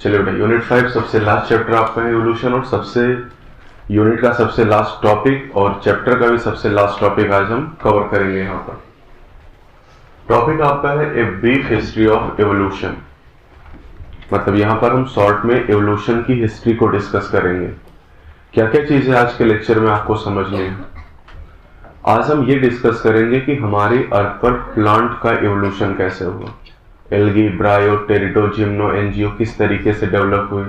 चलिए बेटा, यूनिट 5 सबसे लास्ट चैप्टर आपका है एवोल्यूशन, और सबसे यूनिट का सबसे लास्ट टॉपिक और चैप्टर का भी सबसे लास्ट टॉपिक आज हम कवर करेंगे। यहाँ पर टॉपिक आपका है a brief history of evolution. मतलब यहाँ पर हम शॉर्ट में एवोल्यूशन की हिस्ट्री को डिस्कस करेंगे। क्या क्या चीजें आज के लेक्चर में आपको समझनी है। आज हम ये डिस्कस करेंगे कि हमारी अर्थ पर प्लांट का एवोल्यूशन कैसे हुआ, एल्गी, ब्रायो, टेरिडो, जिम्नो, एंजियो किस तरीके से डेवलप हुई,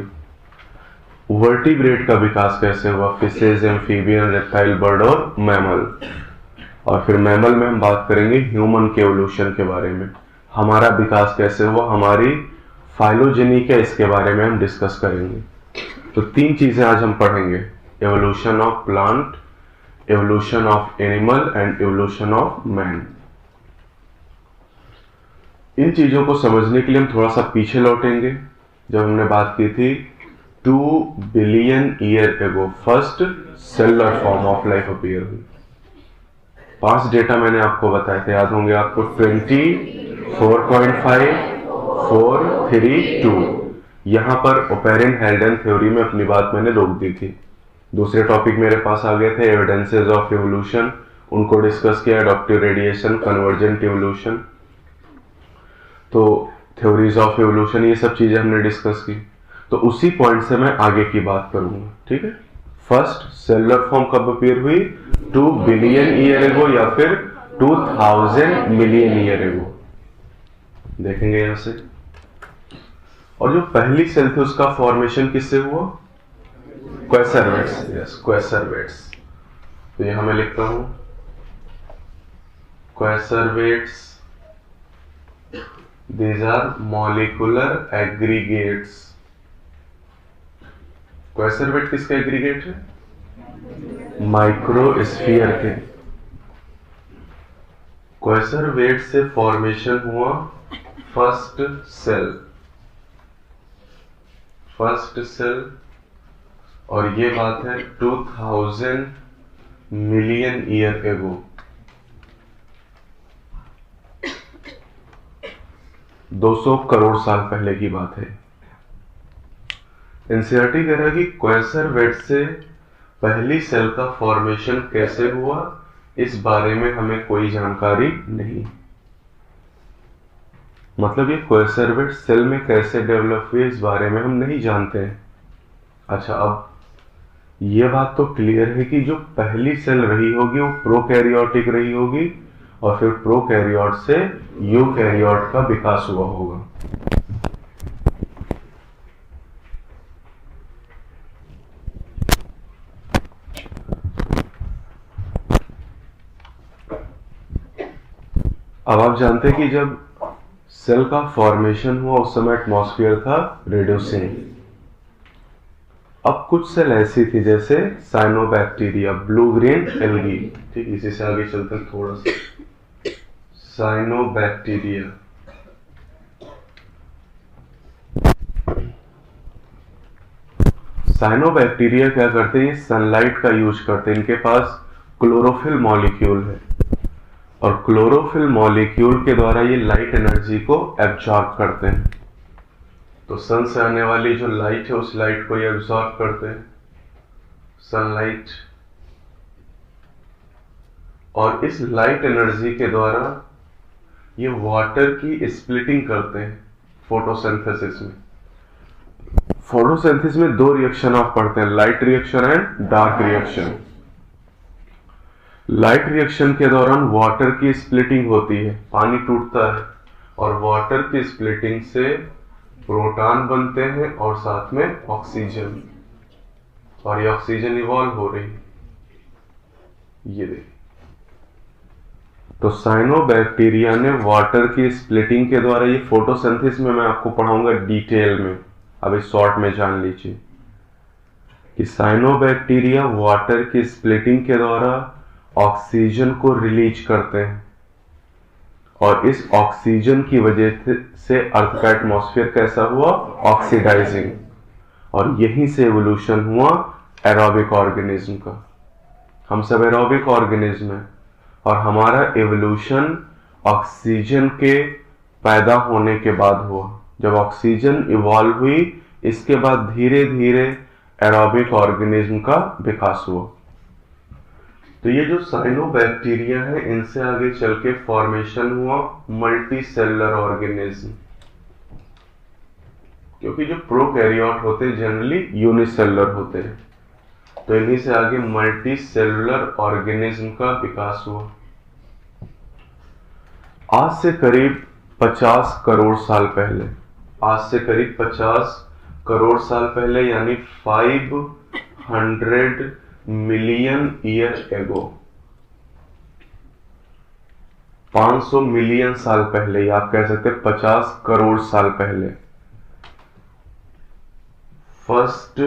वर्टिब्रेट का विकास कैसे हुआ, फिशेज, एम्फीबियन, रेप्टाइल, बर्ड और मैमल। और फिर मैमल में हम बात करेंगे ह्यूमन के एवोल्यूशन के बारे में, हमारा विकास कैसे हुआ, हमारी फाइलोजेनी क्या, इसके बारे में हम डिस्कस करेंगे। तो तीन चीजें आज हम पढ़ेंगे, evolution of plant, evolution of animal and evolution of man. इन चीजों को समझने के लिए हम थोड़ा सा पीछे लौटेंगे, जब हमने बात की थी 2 billion year ago first cellular form of life appear हुई। 5 डेटा मैंने आपको बताए थे, याद होंगे आपको, 20, 4.5, 4, 3, 2। यहां पर ओपेरिन हेल्डन थ्योरी में अपनी बात मैंने रोक दी थी। दूसरे टॉपिक मेरे पास आ गए थे एविडेंसेस ऑफ एवोल्यूशन, उनको डिस्कस किया, एडॉप्टिव रेडिएशन, कन्वर्जेंट एवोल्यूशन, तो थ्योरीज ऑफ एवोल्यूशन, ये सब चीजें हमने डिस्कस की। तो उसी पॉइंट से मैं आगे की बात करूंगा, ठीक है। फर्स्ट सेलुलर फॉर्म कब अपीयर हुई, 2 बिलियन ईयर एगो या फिर 2000 मिलियन ईयर एगो, देखेंगे यहां से। और जो पहली सेल थी उसका फॉर्मेशन किससे हुआ, क्वेसरवेट्स, यस क्वेसरवेट्स। तो यहां मैं लिखता हूं क्वेसरवेट्स, these are molecular aggregates। क्वेसरवेट किसका एग्रीगेट है, माइक्रोस्फीयर के। क्वेसरवेट से फॉर्मेशन हुआ फर्स्ट सेल, और ये बात है 2000 मिलियन ईयर एगो। 200 करोड़ साल पहले की बात है। एनसीईआरटी कह रहा है कि क्वेसरवेट से पहली सेल का फॉर्मेशन कैसे हुआ, इस बारे में हमें कोई जानकारी नहीं। मतलब ये क्वेसरवेट सेल में कैसे डेवलप हुए, इस बारे में हम नहीं जानते हैं। अच्छा, अब ये बात तो क्लियर है कि जो पहली सेल रही होगी वो प्रोकैरियोटिक रही होगी, और फिर प्रोकैरियोट से यूकैरियोट का विकास हुआ होगा। अब आप जानते हैं कि जब सेल का फॉर्मेशन हुआ उस समय एटमॉस्फेयर था रिड्यूसिंग। अब कुछ सेल ऐसी थी जैसे साइनोबैक्टीरिया, ब्लू ग्रीन एल्गी, ठीक, इसी से आगे चलते हैं थोड़ा सा। साइनोबैक्टीरिया, साइनोबैक्टीरिया क्या करते हैं, सनलाइट का यूज करते हैं। इनके पास क्लोरोफिल मॉलिक्यूल है, और क्लोरोफिल मॉलिक्यूल के द्वारा ये लाइट एनर्जी को एब्जॉर्ब करते हैं। तो सन से आने वाली जो लाइट है उस लाइट को ये एब्जॉर्ब करते हैं, सनलाइट, और इस लाइट एनर्जी के द्वारा ये वाटर की स्प्लिटिंग करते हैं फोटोसिंथेसिस में। फोटोसिंथेसिस में 2 रिएक्शन आप पढ़ते हैं, light reaction and dark reaction. Light reaction के दौरान वाटर की स्प्लिटिंग होती है, पानी टूटता है, और वाटर की स्प्लिटिंग से प्रोटॉन बनते हैं और साथ में ऑक्सीजन, और ये ऑक्सीजन इवॉल्व हो रही है, ये देखिए। तो साइनोबैक्टीरिया ने वाटर की स्प्लिटिंग के द्वारा, ये फोटोसिंथेसिस में मैं आपको पढ़ाऊंगा डिटेल में, अभी शॉर्ट में जान लीजिए कि साइनोबैक्टीरिया वाटर की स्प्लिटिंग के द्वारा ऑक्सीजन को रिलीज करते हैं, और इस ऑक्सीजन की वजह से अर्थ का एटमॉस्फेयर कैसा हुआ, ऑक्सीडाइजिंग, और यहीं से एवोल्यूशन हुआ एरोबिक ऑर्गेनिज्म का। हम सब एरोबिक ऑर्गेनिज्म है, और हमारा एवोल्यूशन ऑक्सीजन के पैदा होने के बाद हुआ। जब ऑक्सीजन इवॉल्व हुई इसके बाद धीरे धीरे एरोबिक ऑर्गेनिज्म का विकास हुआ। तो ये जो साइनोबैक्टीरिया है, इनसे आगे चल के फॉर्मेशन हुआ मल्टी सेलुलर ऑर्गेनिज्म, क्योंकि जो प्रोकैरियोट होते हैं जनरली यूनिसेलुलर होते हैं, तो इन्हीं से आगे मल्टी सेलुलर ऑर्गेनिज्म का विकास हुआ। आज से करीब 50 करोड़ साल पहले, आज से करीब 50 करोड़ साल पहले, यानी 500 मिलियन ईयर एगो, 500 मिलियन साल पहले, या आप कह सकते हैं 50 करोड़ साल पहले, first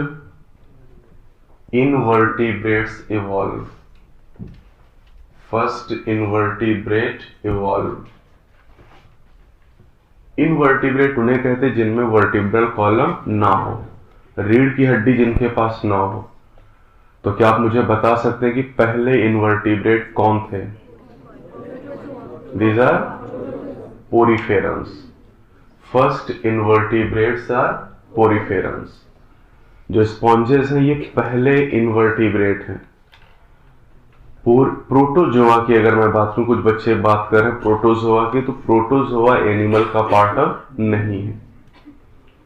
invertebrates evolve, first invertebrate evolve. Invertebrate उन्हें कहते हैं जिनमें वर्टिब्रल कॉलम ना हो, रीढ़ की हड्डी जिनके पास ना हो। तो क्या आप मुझे बता सकते हैं कि पहले इनवर्टिब्रेट कौन थे? These are poriferans. First invertebrates are poriferans. जो स्पॉन्जेस हैं ये पहले इनवर्टिब्रेट हैं। प्रोटोजोआ की अगर मैं बात करूं, कुछ बच्चे बात कर रहे हैं प्रोटोजोआ की, तो प्रोटोजोआ एनिमल का पार्ट अब नहीं है।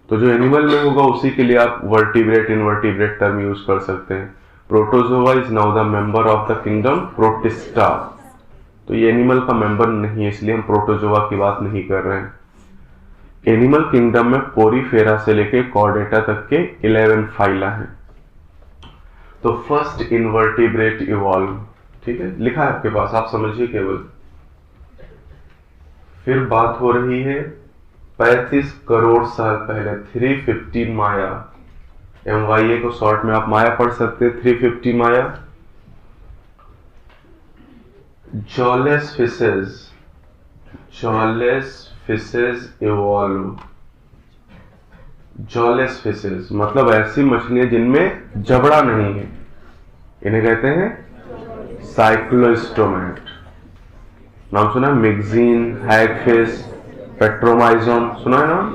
तो जो एनिमल में होगा उसी के लिए आप वर्टिब्रेट इनवर्टिब्रेट टर्म यूज कर सकते हैं। Protozoa is now the member of the kingdom protista. तो ये एनिमल का मेंबर नहीं है, इसलिए हम प्रोटोजोआ की बात नहीं कर रहे हैं। एनिमल किंगडम में पोरीफेरा से लेके कॉर्डेटा तक के 11 फाइला हैं। तो फर्स्ट इनवर्टिब्रेट इवॉल्व, ठीक है, लिखा है आपके पास, आप समझिए केवल। फिर बात हो रही है 35 करोड़ साल पहले, 350 माया, MYA को शॉर्ट में आप माया पढ़ सकते हैं, 350 माया। Jawless fishes, jawless fishes evolve. Jawless fishes मतलब ऐसी मछलियां जिनमें जबड़ा नहीं है, इन्हें कहते हैं साइक्लोस्टोमेट। नाम सुना है? मिक्जीन, हैगफिश, पेट्रोमाइजोन, सुना है नाम?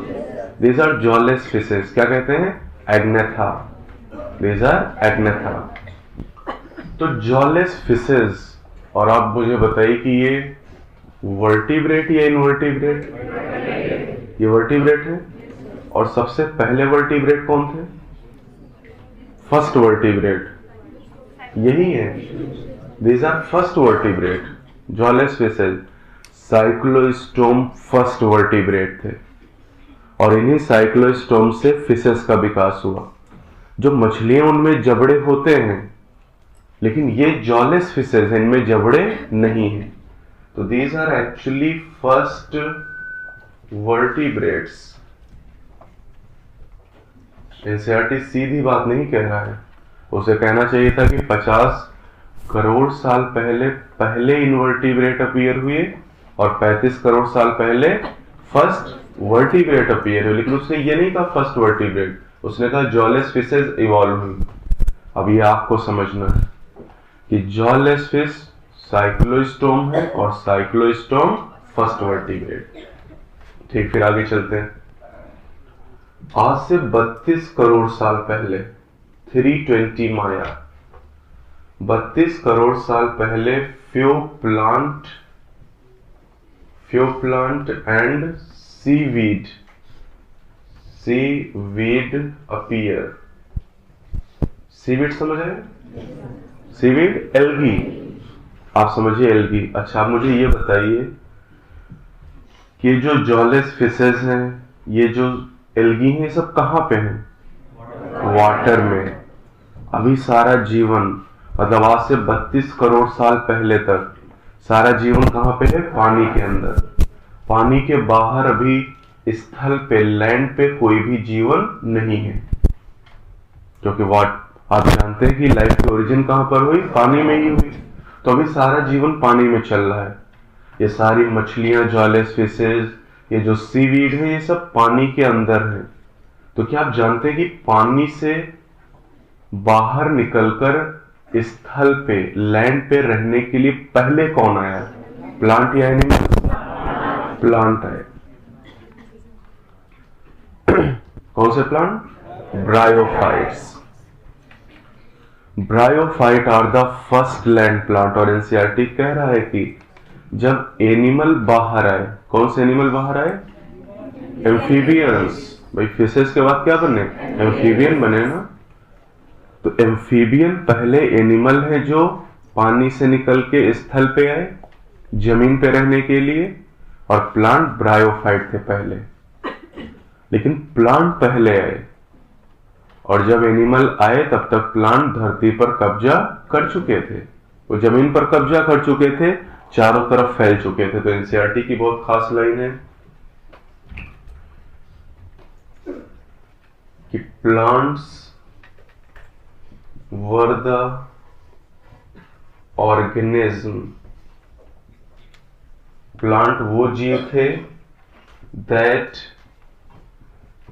These are jawless fishes. क्या कहते हैं? एग्नेथा। These are Agnatha. तो जॉलेस फिशेज, और आप मुझे बताइए कि ये वर्टिब्रेट या इनवर्टिब्रेट? ये वर्टिब्रेट है। और सबसे पहले वर्टिब्रेट कौन थे? फर्स्ट वर्टिब्रेट यही है। These are first vertebrate. Jawless fishes, cyclostome first vertebrate थे, और इन्हीं साइक्लोस्टोम से फिशेज का विकास हुआ। जो मछलियां उनमें जबड़े होते हैं, लेकिन ये जॉलेस फिशेज हैं, इनमें जबड़े नहीं हैं। तो these are actually first vertebrates. NCERT सीधी बात नहीं कह रहा है, उसे कहना चाहिए था कि 50 करोड़ साल पहले पहले इनवर्टिब्रेट अपीयर हुए और 35 करोड़ साल पहले फर्स्ट वर्टिब्रेट अपीयर हुए, लेकिन उसने ये नहीं कहा फर्स्ट वर्टिब्रेट, उसने कहा जॉलेस फिशेज इवॉल्व हुई। अब ये आपको समझना है कि जॉलेस फिश साइक्लोस्टोम है और साइक्लोस्टोम फर्स्ट वर्टिब्रेट। ठीक, फिर आगे चलते हैं। आज से 32 करोड़ साल पहले, 320 माया, 32 करोड़ साल पहले few plant and seaweed appear. Seaweed समझ आए? सीवीड एल्गी, आप समझिए एल्गी। अच्छा, आप मुझे ये बताइए कि जो जॉलेस फिशेज हैं, ये जो एल्गी हैं, सब कहां पे हैं? वाटर में। अभी सारा जीवन, मतलब आज से 32 करोड़ साल पहले तक सारा जीवन कहां पे है? पानी के अंदर। पानी के बाहर अभी स्थल पे, लैंड पे कोई भी जीवन नहीं है, क्योंकि आप जानते हैं कि लाइफ की ओरिजिन कहां पर हुई? पानी में ही हुई। तो अभी सारा जीवन पानी में चल रहा है। ये सारी मछलियां, जॉलेस फिशेज, ये जो सीवीड है, ये सब पानी के अंदर है। तो क्या आप जानते हैं कि पानी से बाहर निकलकर स्थल पे, लैंड पे रहने के लिए पहले कौन आया? प्लांट या एनिमल? प्लांट आए। कौन से plant? Bryophytes. Bryophyte are the first land plant. और एनसीईआरटी कह रहा है कि जब एनिमल बाहर आए, कौन से एनिमल बाहर आए? एम्फीबियंस। भाई फिशेस के बाद क्या बने? एम्फीबियन बने ना। तो एम्फीबियन पहले एनिमल है जो पानी से निकल के स्थल पे आए, जमीन पे रहने के लिए, और प्लांट ब्रायोफाइट थे पहले। लेकिन प्लांट पहले आए, और जब एनिमल आए तब तक प्लांट धरती पर कब्जा कर चुके थे, वो जमीन पर कब्जा कर चुके थे, चारों तरफ फैल चुके थे। तो एनसीईआरटी की बहुत खास लाइन है कि plants were the organism, plant वो जीव थे that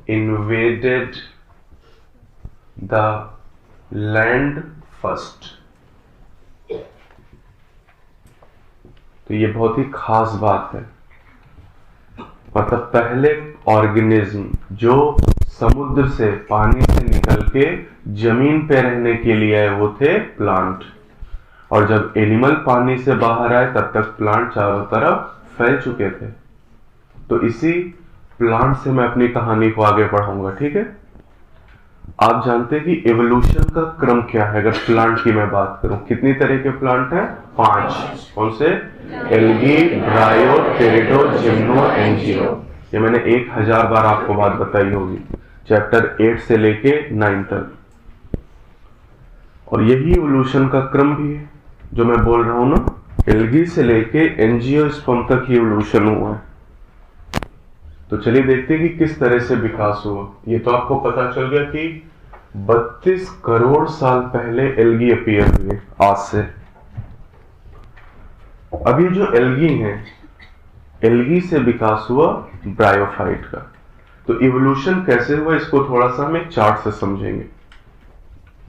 invaded the land first. तो ये बहुत ही खास बात है। मतलब पहले ऑर्गेनिज्म जो समुद्र से, पानी से निकल के जमीन पे रहने के लिए आए, वो थे प्लांट। और जब एनिमल पानी से बाहर आए तब तक प्लांट चारों तरफ फैल चुके थे। तो इसी प्लांट से मैं अपनी कहानी को आगे बढ़ाऊंगा, ठीक है। आप जानते हैं कि एवोल्यूशन का क्रम क्या है। अगर प्लांट की मैं बात करूं, कितनी तरह के प्लांट हैं? 5। कौन से? Algae, ब्रायो, टेरिडो, gymno, angio. ये मैंने 1000 बार आपको बात बताई होगी, चैप्टर 8 से लेके 9 तक। और यही एवोल्यूशन का क्रम भी है जो मैं बोल रहा हूं ना। एल्गी से लेके एंजियोस्पर्म तक ही एवोल्यूशन हुआ है। तो चलिए देखते हैं कि किस तरह से विकास हुआ। ये तो आपको पता चल गया कि 32 करोड़ साल पहले एल्गी अपीयर हुए आज से। अभी जो एल्गी हैं, एल्गी से विकास हुआ ब्रायोफाइट का। तो इवोल्यूशन कैसे हुआ इसको थोड़ा सा हम एक चार्ट से समझेंगे।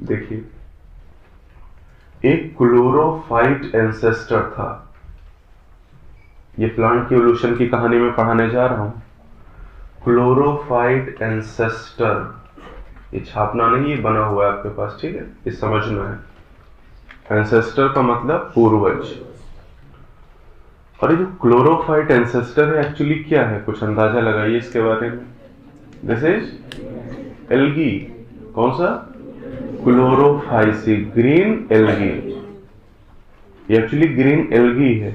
देखिए, एक क्लोरोफाइट एंसेस्टर था। ये प्लांट की इवोल्यूशन की कहानी में पढ़ाने जा रहा हूं। क्लोरोफाइट एंसेस्टर, ये छापना नहीं, ये बना हुआ है आपके पास, ठीक है, ये समझना है। एंसेस्टर का मतलब पूर्वज। और ये जो क्लोरोफाइट एंसेस्टर है एक्चुअली क्या है, कुछ अंदाजा लगाइए इसके बारे में। This is algae. कौन सा? Chlorophyceae, green algae. ये एक्चुअली ग्रीन एल्गी है।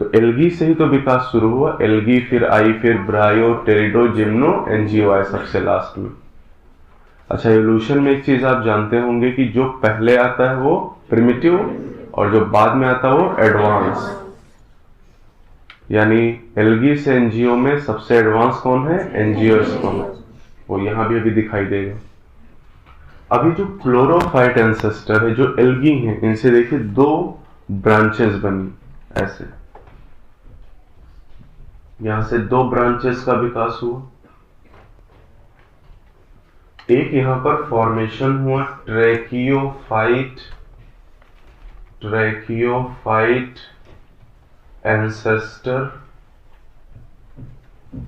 तो एल्गी से ही तो विकास शुरू हुआ। एल्गी फिर आई, फिर ब्रायो, टेरिडो, जिम्नो, एंजियो आए सबसे लास्ट में। अच्छा, एवोल्यूशन में एक चीज आप जानते होंगे कि जो पहले आता है वो प्रिमिटिव, और जो बाद में आता है वो एडवांस। यानी एल्गी से एंजियो में सबसे एडवांस कौन है? एंजियोस्पर्म। वो यहां भी अभी दिखाई देगा। अभी जो क्लोरोफाइट एंसेस्टर है, जो एल्गी हैं, इनसे देखिए 2 ब्रांचेस बनी ऐसे। यहां से 2 ब्रांचेस का विकास हुआ। एक यहां पर फॉर्मेशन हुआ tracheophyte ancestor,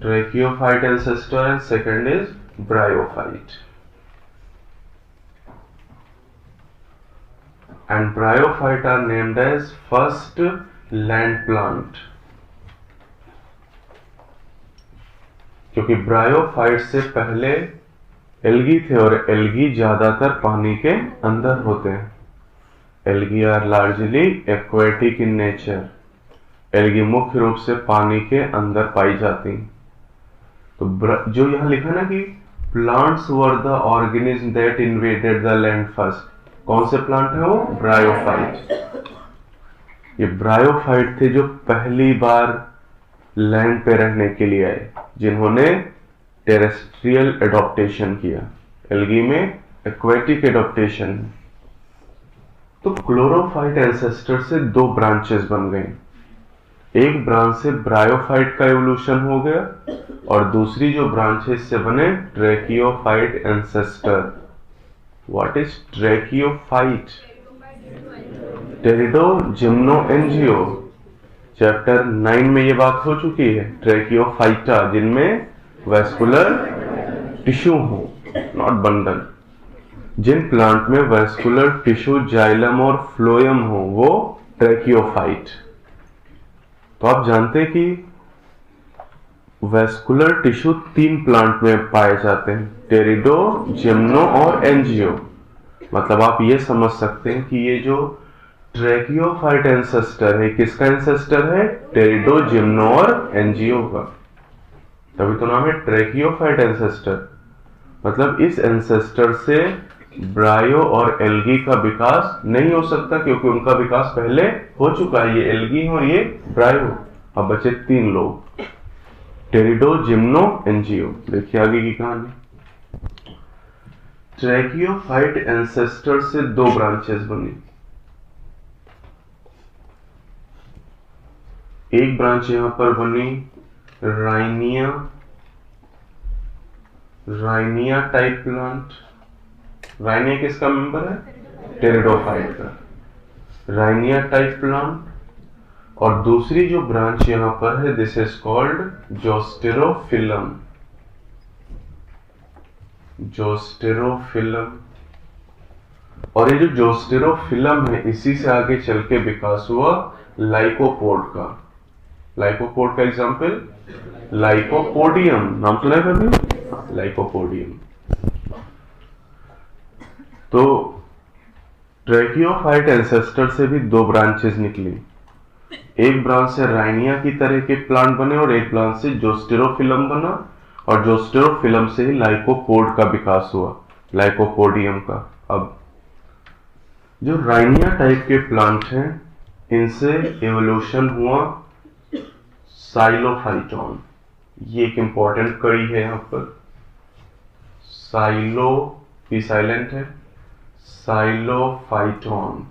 tracheophyte ancestor, and second is bryophyte. And bryophyte are named as first land plant, क्योंकि ब्रायोफाइट से पहले एल्गी थे, और एल्गी ज्यादातर पानी के अंदर होते हैं। Algae are largely aquatic in nature. Algae मुख्य रूप से पानी के अंदर पाई जाती हैं। तो जो यहां लिखा ना कि plants were the organism that invaded the land first, कौन से प्लांट है वो? ब्रायोफाइट। ये ब्रायोफाइट थे जो पहली बार लैंड पे रहने के लिए आए, जिन्होंने टेरेस्ट्रियल एडॉप्टेशन किया। एल्गी में एक्वेटिक एडॉप्टेशन। तो क्लोरोफाइट एंसेस्टर से 2 ब्रांचेस बन गए। एक ब्रांच से ब्रायोफाइट का एवोल्यूशन हो गया, और दूसरी जो ब्रांच है इससे बने tracheophyte ancestor. What is tracheophyte? Pterido, gymno, angio. Chapter 9 में ये बात हो चुकी है। ट्रैकियोफाइटा, जिनमें वैस्कुलर टिश्यू हो, नॉट बंडल। जिन प्लांट में वेस्कुलर टिश्यू, जाइलम और फ्लोएम हो वो ट्रैकियोफाइट। तो आप जानते हैं कि वेस्कुलर टिश्यू 3 प्लांट में पाए जाते हैं, टेरिडो, जिम्नो और एंजियो। मतलब आप ये समझ सकते हैं कि ये जो ट्रैकियोफाइट एंसेस्टर है, किसका एंसेस्टर है? टेरिडो, जिम्नो और एंजियो का। तभी तो नाम है ट्रैकियोफाइट एंसेस्टर। मतलब इस एंसेस्टर से ब्रायो और एल्गी का विकास नहीं हो सकता, क्योंकि उनका विकास पहले हो चुका है। ये एल्गी और ये ब्रायो। अब बचे 3 लोग, टेरिडो, जिम्नो, एंजियो। देखिए आगे की कहानी। ट्रैकियोफाइट एंसेस्टर से 2 ब्रांचेस बनी। एक ब्रांच यहां पर बनी राइनिया टाइप प्लांट। राइनिया किसका मेंबर है? टेरिडोफाइट का। Rhynia type plant. और दूसरी जो ब्रांच यहां पर है, दिस इज कॉल्ड जोस्टेरोफिलम। जोस्टेरोफिलम। और ये जो जोस्टेरोफिलम है, इसी से आगे चल के विकास हुआ लाइकोपोड का। लाइकोपोड का एग्जांपल लाइकोपोडियम, नाम सुना है कभी? लाइकोपोडियम। तो ट्रैकियोफाइट एंसेस्टर से भी 2 ब्रांचेस निकली। एक ब्रांच से राइनिया की तरह के प्लांट बने और एक ब्रांच से जोस्टेरोफिलम बना, और जोस्टेरोफिलम से ही लाइकोपोड का विकास हुआ, लाइकोपोडियम का। अब जो राइनिया टाइप के प्लांट हैं, इनसे एवोल्यूशन हुआ साइलोफाइटॉन। ये एक इंपॉर्टेंट कड़ी है यहां पर। साइलो भी साइलेंट है, साइलोफाइटॉन।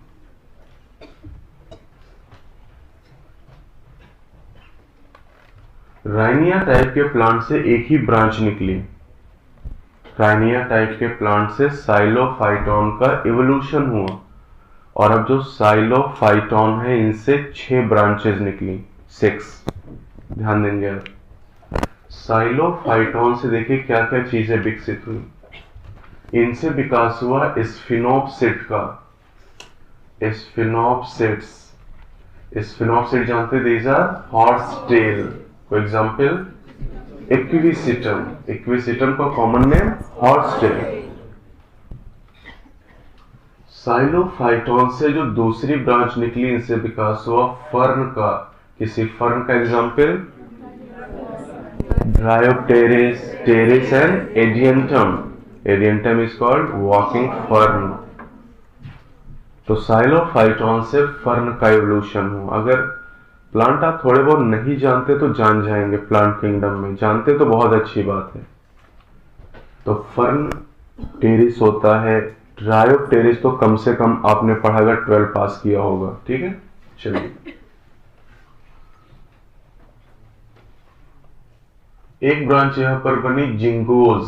राइनिया टाइप के प्लांट से एक ही ब्रांच निकली। राइनिया टाइप के प्लांट से साइलोफाइटॉन का इवोल्यूशन हुआ, और अब जो साइलोफाइटॉन है, इनसे 6 ब्रांचेस निकली, 6। ध्यान देंगे आप। साइलोफाइटॉन से देखिए क्या क्या चीजें विकसित हुई। इनसे विकास हुआ स्फिनोप्सिड का। स्फिनोप्सिड्स, स्फिनोप्सिड जानते? These are horse tail. For example equisetum. Equisetum का common name horse tail. Psilophyton से जो दूसरी ब्रांच निकली, इनसे विकास हुआ फर्न का। किसी फर्न का example dryopteris, pteris and adiantum. Adiantum is called walking fern. तो साइलोफाइटॉन से फर्न का इवोल्यूशन हुआ। अगर प्लांट आप थोड़े बहुत नहीं जानते तो जान जाएंगे प्लांट किंगडम में, जानते तो बहुत अच्छी बात है। तो फर्न टेरिस होता है, ड्रायोप्टेरिस तो कम से कम आपने पढ़ा अगर 12 पास किया होगा, ठीक है। चलिए, एक ब्रांच यहां पर बनी जिंगोज।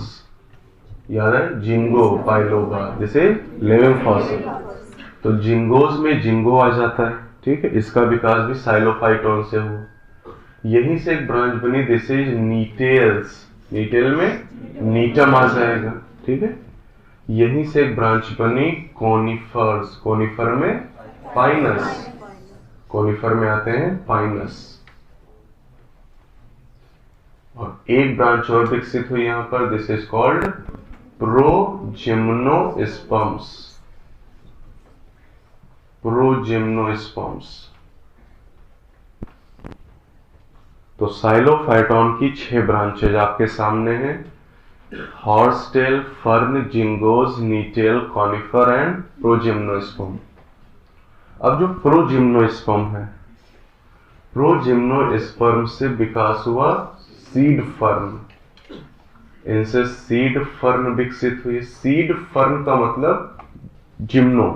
याद है? जिंगो बाइलोबा, जैसे लिविंग फॉसिल। तो जिंगोज में जिंगो आ जाता है, ठीक है। इसका विकास भी साइलोफाइटॉन से हुआ। यहीं से एक ब्रांच बनी, दिस इज नीटेल्स। नीटेल में नीटम आ जाएगा, ठीक है। यहीं से एक ब्रांच बनी कोनिफर्स। कोनिफर में पाइनस। कोनिफर में आते हैं पाइनस। और एक ब्रांच और विकसित हुई यहां पर, दिस इज कॉल्ड प्रोजिम्नोस्पर्म्स। प्रोजिम्नोस्पर्म्स। तो साइलोफाइटॉन की 6 ब्रांचेज आपके सामने हैं, हॉर्सटेल, फर्न, जिंगोज, नीटेल, कॉनिफर एंड प्रोजिम्नोस्पर्म। अब जो प्रोजिम्नोस्पर्म है, प्रोजिम्नोस्पर्म से विकास हुआ सीड फर्न। इनसे सीड फर्न विकसित हुई। सीड फर्न का मतलब जिम्नो।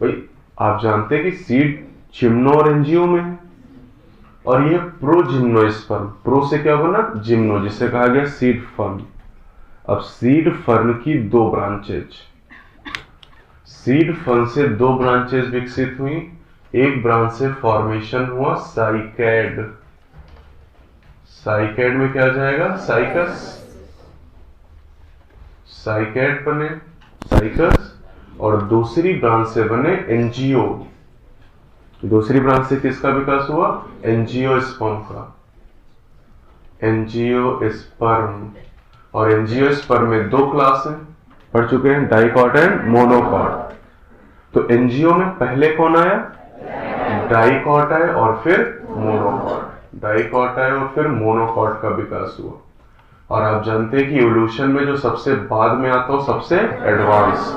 भाई आप जानते हैं कि सीड जिम्नो और एंजियो में है, और ये प्रोजिम्नोस्पर्म। प्रो से क्या बना? जिम्नो, जिसे कहा गया सीड फर्न। अब सीड फर्न की 2 ब्रांचेज। सीड फर्न से 2 ब्रांचेज विकसित हुई। एक ब्रांच से फॉर्मेशन हुआ साइकैड। साइकैड में क्या जाएगा? साइकस। साइकैड बने, साइकस, और दूसरी ब्रांच से बने एंजियो। दूसरी ब्रांच से किसका विकास हुआ? एंजियोस्पर्म का, एंजियोस्पर्म। और एंजियोस्पर्म में दो क्लास हैं, पढ़ चुके हैं, डाइकॉट एंड मोनोकॉट। तो एंजियो में पहले कौन आया? डाइकॉट आए और फिर मोनोकॉट। डाइकॉट आए और फिर मोनोकॉट का विकास हुआ। और आप जानते हैं कि इवोल्यूशन में जो सबसे बाद में आता हो, सबसे एडवांस,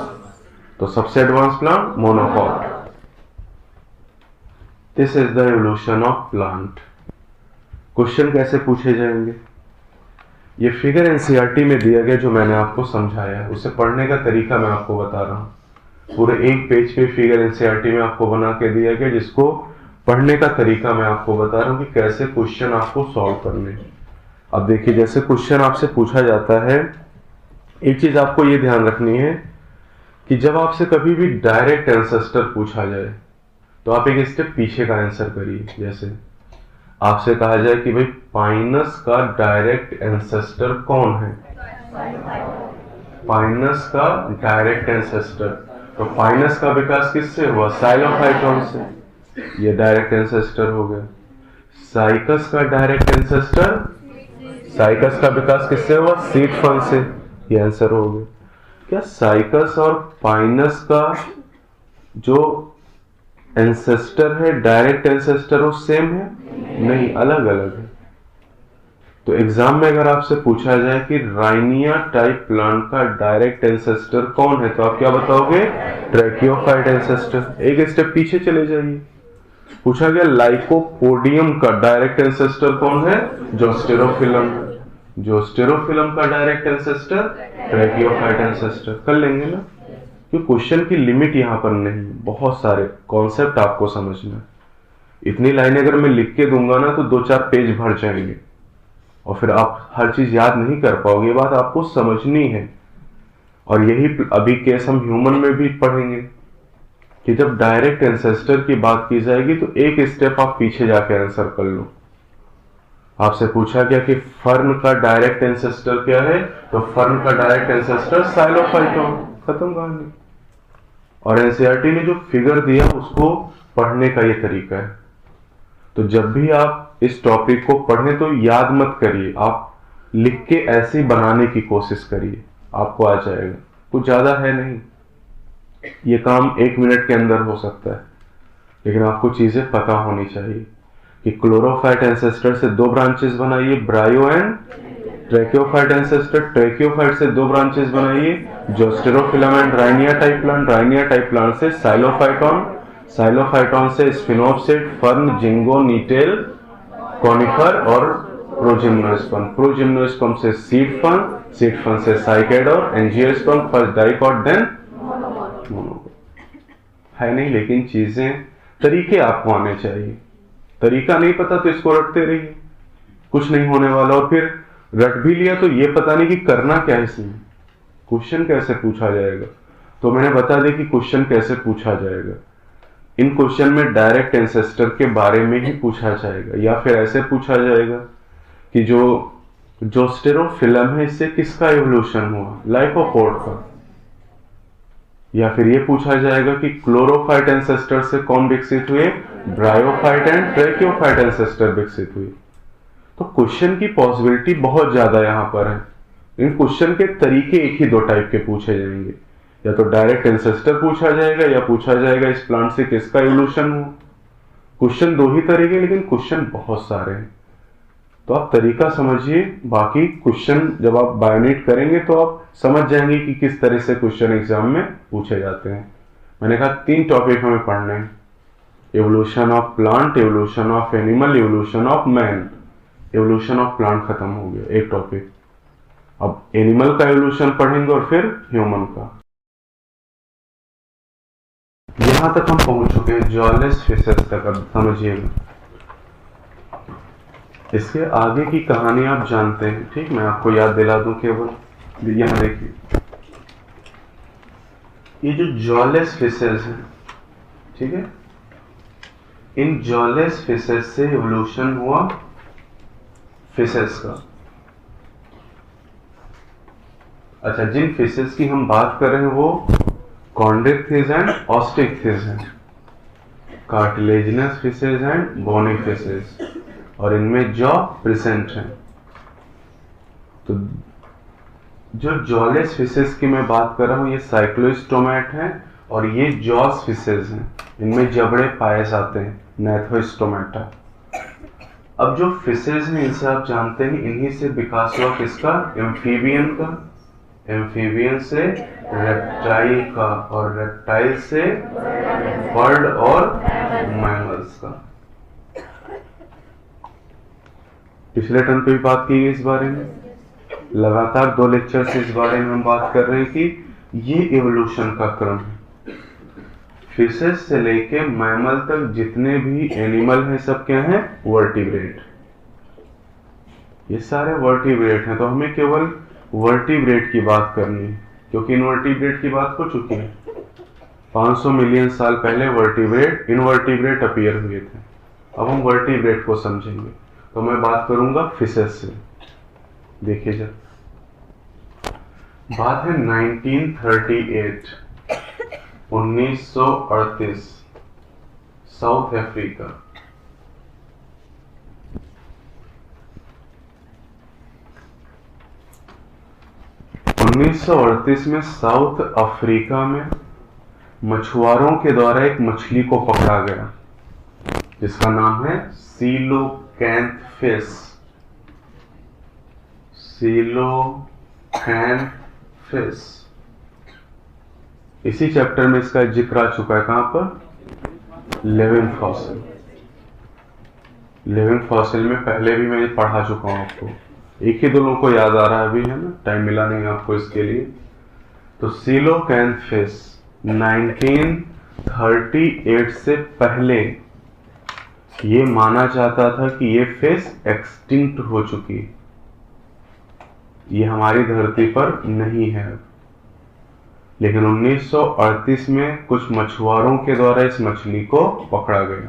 तो सबसे advance plant monocot. This is the evolution of plant. Question कैसे पूछे जाएंगे? ये फिगर एनसीईआरटी में दिया गया, जो मैंने आपको समझाया, उसे पढ़ने का तरीका मैं आपको बता रहा हूं। पूरे एक पेज पे फिगर एनसीईआरटी में आपको बना के दिया गया, जिसको पढ़ने का तरीका मैं आपको बता रहा हूं कि कैसे क्वेश्चन आपको सॉल्व करने। अब देखिए, जैसे क्वेश्चन आपसे पूछा जाता है, एक चीज आपको ये ध्यान रखनी है कि जब आपसे कभी भी डायरेक्ट एंसेस्टर पूछा जाए तो आप एक स्टेप पीछे का आंसर करिए। जैसे आपसे कहा जाए कि भाई पाइनस का डायरेक्ट एंसेस्टर कौन है? पाइनस का डायरेक्ट एंसेस्टर, तो पाइनस का विकास किससे हुआ? साइलोफाइटोन से, ये डायरेक्ट एंसेस्टर हो गया। साइकस का डायरेक्ट एंसेस्टर, साइकस का विकास किससे हुआ? सीड फन से, ये आंसर हो गया। क्या साइकस और पाइनस का जो एंसेस्टर है, डायरेक्ट एंसेस्टर, वो सेम है? नहीं, अलग अलग है। तो एग्जाम में अगर आपसे पूछा जाए कि राइनिया टाइप प्लांट का डायरेक्ट एंसेस्टर कौन है, तो आप क्या बताओगे? ट्रैकियोफाइट एंसेस्टर। एक स्टेप पीछे चले जाइए, पूछा गया लाइकोपोडियम का डायरेक्ट एंसेस्टर कौन है? जोस्टेरोफिलम। जोस्टेरोफिलम का डायरेक्ट एंसेस्टर ट्रैकियोफाइट एंसेस्टर। कर लेंगे ना, क्योंकि क्वेश्चन की लिमिट यहां पर नहीं, बहुत सारे कॉन्सेप्ट आपको समझना है। इतनी लाइनें अगर मैं लिख के दूंगा ना तो 2-4 पेज भर जाएंगे और फिर आप हर चीज याद नहीं कर पाओगे। ये बात आपको समझनी है। और यही अभी केस हम ह्यूमन में भी पढ़ेंगे कि जब डायरेक्ट एंसेस्टर की बात की जाएगी तो एक स्टेप आप पीछे जाके आंसर कर लो। आपसे पूछा गया कि फर्न का डायरेक्ट एंसेस्टर क्या है, तो फर्न का डायरेक्ट एंसेस्टर साइलोफाइटोन। खत्म कहानी। और एनसीईआरटी ने जो फिगर दिया उसको पढ़ने का ये तरीका है। तो जब भी आप इस टॉपिक को पढ़ें तो याद मत करिए, आप लिख के ऐसे बनाने की कोशिश करिए, आपको आ जाएगा। कुछ ज्यादा है नहीं, ये काम 1 मिनट के अंदर हो सकता है, लेकिन आपको चीजें पता होनी चाहिए कि क्लोरोफाइट एंसेस्टर से 2 ब्रांचेस बनाइए, ब्रायो एंड ट्रैकियोफाइट एंसेस्टर। ट्रैकियोफाइट से 2 ब्रांचेस बनाइए, zosterophyllum and rhynia type plant. Rhynia type plant से साइलोफाइटोन, साइलोफाइटोन से sphenopsid, fern, ginkgo, gnetales, conifer और प्रोजिम्नोस्पर्म। प्रोजिम्नोस्पर्म से सीड फर्न, सीड फर्न से साइकैड और angiosperm. First dicot then monocot. है नहीं, लेकिन चीजें, तरीके आपको आने चाहिए। तरीका नहीं पता तो इसको रटते रहिए, कुछ नहीं होने वाला। और फिर रट भी लिया तो ये पता नहीं कि करना क्या है इसमें, क्वेश्चन कैसे पूछा जाएगा। तो मैंने बता दिया कि क्वेश्चन कैसे पूछा जाएगा। इन क्वेश्चन में डायरेक्ट एंसेस्टर के बारे में ही पूछा जाएगा, या फिर ऐसे पूछा जाएगा कि जो जोस्टेरोफिलम है इससे किसका इवोल्यूशन हुआ, लाइकोपोड का। या फिर ये पूछा जाएगा कि क्लोरोफाइट एंसेस्टर से कौन विकसित हुए, ब्रायोफाइट एंड ट्रैकियोफाइट एंसेस्टर विकसित हुए। तो क्वेश्चन की पॉसिबिलिटी बहुत ज्यादा यहां पर है। इन क्वेश्चन के तरीके एक ही 2 टाइप के पूछे जाएंगे, या तो डायरेक्ट एंसेस्टर पूछा जाएगा या पूछा जाएगा इस प्लांट से किसका इवोल्यूशन हुआ। क्वेश्चन 2 ही तरह के, लेकिन क्वेश्चन बहुत सारे हैं। तो आप तरीका समझिए, बाकी क्वेश्चन जब आप बायोनेट करेंगे तो आप समझ जाएंगे कि किस तरह से क्वेश्चन एग्जाम में पूछे जाते हैं। मैंने कहा 3 टॉपिक हमें पढ़ने हैं, evolution of plant, evolution of animal, evolution of man. Evolution of plant खत्म हो गया, एक टॉपिक। अब एनिमल का एवोल्यूशन पढ़ेंगे और फिर ह्यूमन का। यहां तक हम पहुंच चुके हैं, जॉलेस फिशेस तक। अब समझिएगा, इसके आगे की कहानी आप जानते हैं, ठीक। मैं आपको याद दिला दूं केवल। यहां देखिए, ये जो जॉलेस फिशेस है, ठीक है, इन जॉलेस फिशेस से एवोल्यूशन हुआ फिशेस का। अच्छा, जिन फिशेस की हम बात कर रहे हैं वो कॉन्ड्रिक्थिस एंड ऑस्टिकथिस हैं, cartilaginous fishes and bony fishes, और इनमें जॉ प्रेजेंट है। तो जो जॉलेस फिशेस की मैं बात कर रहा हूँ ये साइक्लोस्टोमेट है, और ये जॉस फिशेस हैं, इनमें जबड़े पाए जाते हैं, नेथोस्टोमेटा। अब जो फिशेस हैं इनसे आप जानते हैं इन्हीं से विकास हुआ किसका, एम्फीबियन का, एम्फीबियन से रेप्टाइल का, और रेप्टाइल से बर्ड और मैमल्स का। पिछले टर्म पे भी बात की गई इस बारे में, लगातार 2 लेक्चर से इस बारे में हम बात कर रहे हैं कि ये इवोल्यूशन का क्रम है। फिशेस से लेके मैमल तक जितने भी एनिमल हैं सब क्या हैं, वर्टिब्रेट। ये सारे वर्टिब्रेट हैं, तो हमें केवल वर्टिब्रेट की बात करनी है, क्योंकि इनवर्टिब्रेट की बात हो चुकी है। 500 मिलियन साल पहले वर्टिब्रेट इनवर्टिब्रेट अपीयर हुए थे। अब हम वर्टिब्रेट को समझेंगे, तो मैं बात करूंगा फिशेस से। देखिए जब बात है 1938 1938 साउथ अफ्रीका। में साउथ अफ्रीका में मछुआरों के द्वारा एक मछली को पकड़ा गया जिसका नाम है सीलोकैंथफिश। सीलोकैंथफिश, इसी चैप्टर में इसका जिक्र आ चुका है। कहां पर, लिविंग फॉसिल। लिविंग फॉसिल में पहले भी मैं पढ़ा चुका हूं आपको, एक ही दो लोगों को याद आ रहा है अभी, है ना, टाइम मिला नहीं आपको इसके लिए। तो सीलोकैंथफिश 1938 से पहले ये माना जाता था कि ये फिश एक्सटिंक्ट हो चुकी है, ये हमारी धरती पर नहीं है। लेकिन 1938 में कुछ मछुआरों के द्वारा इस मछली को पकड़ा गया।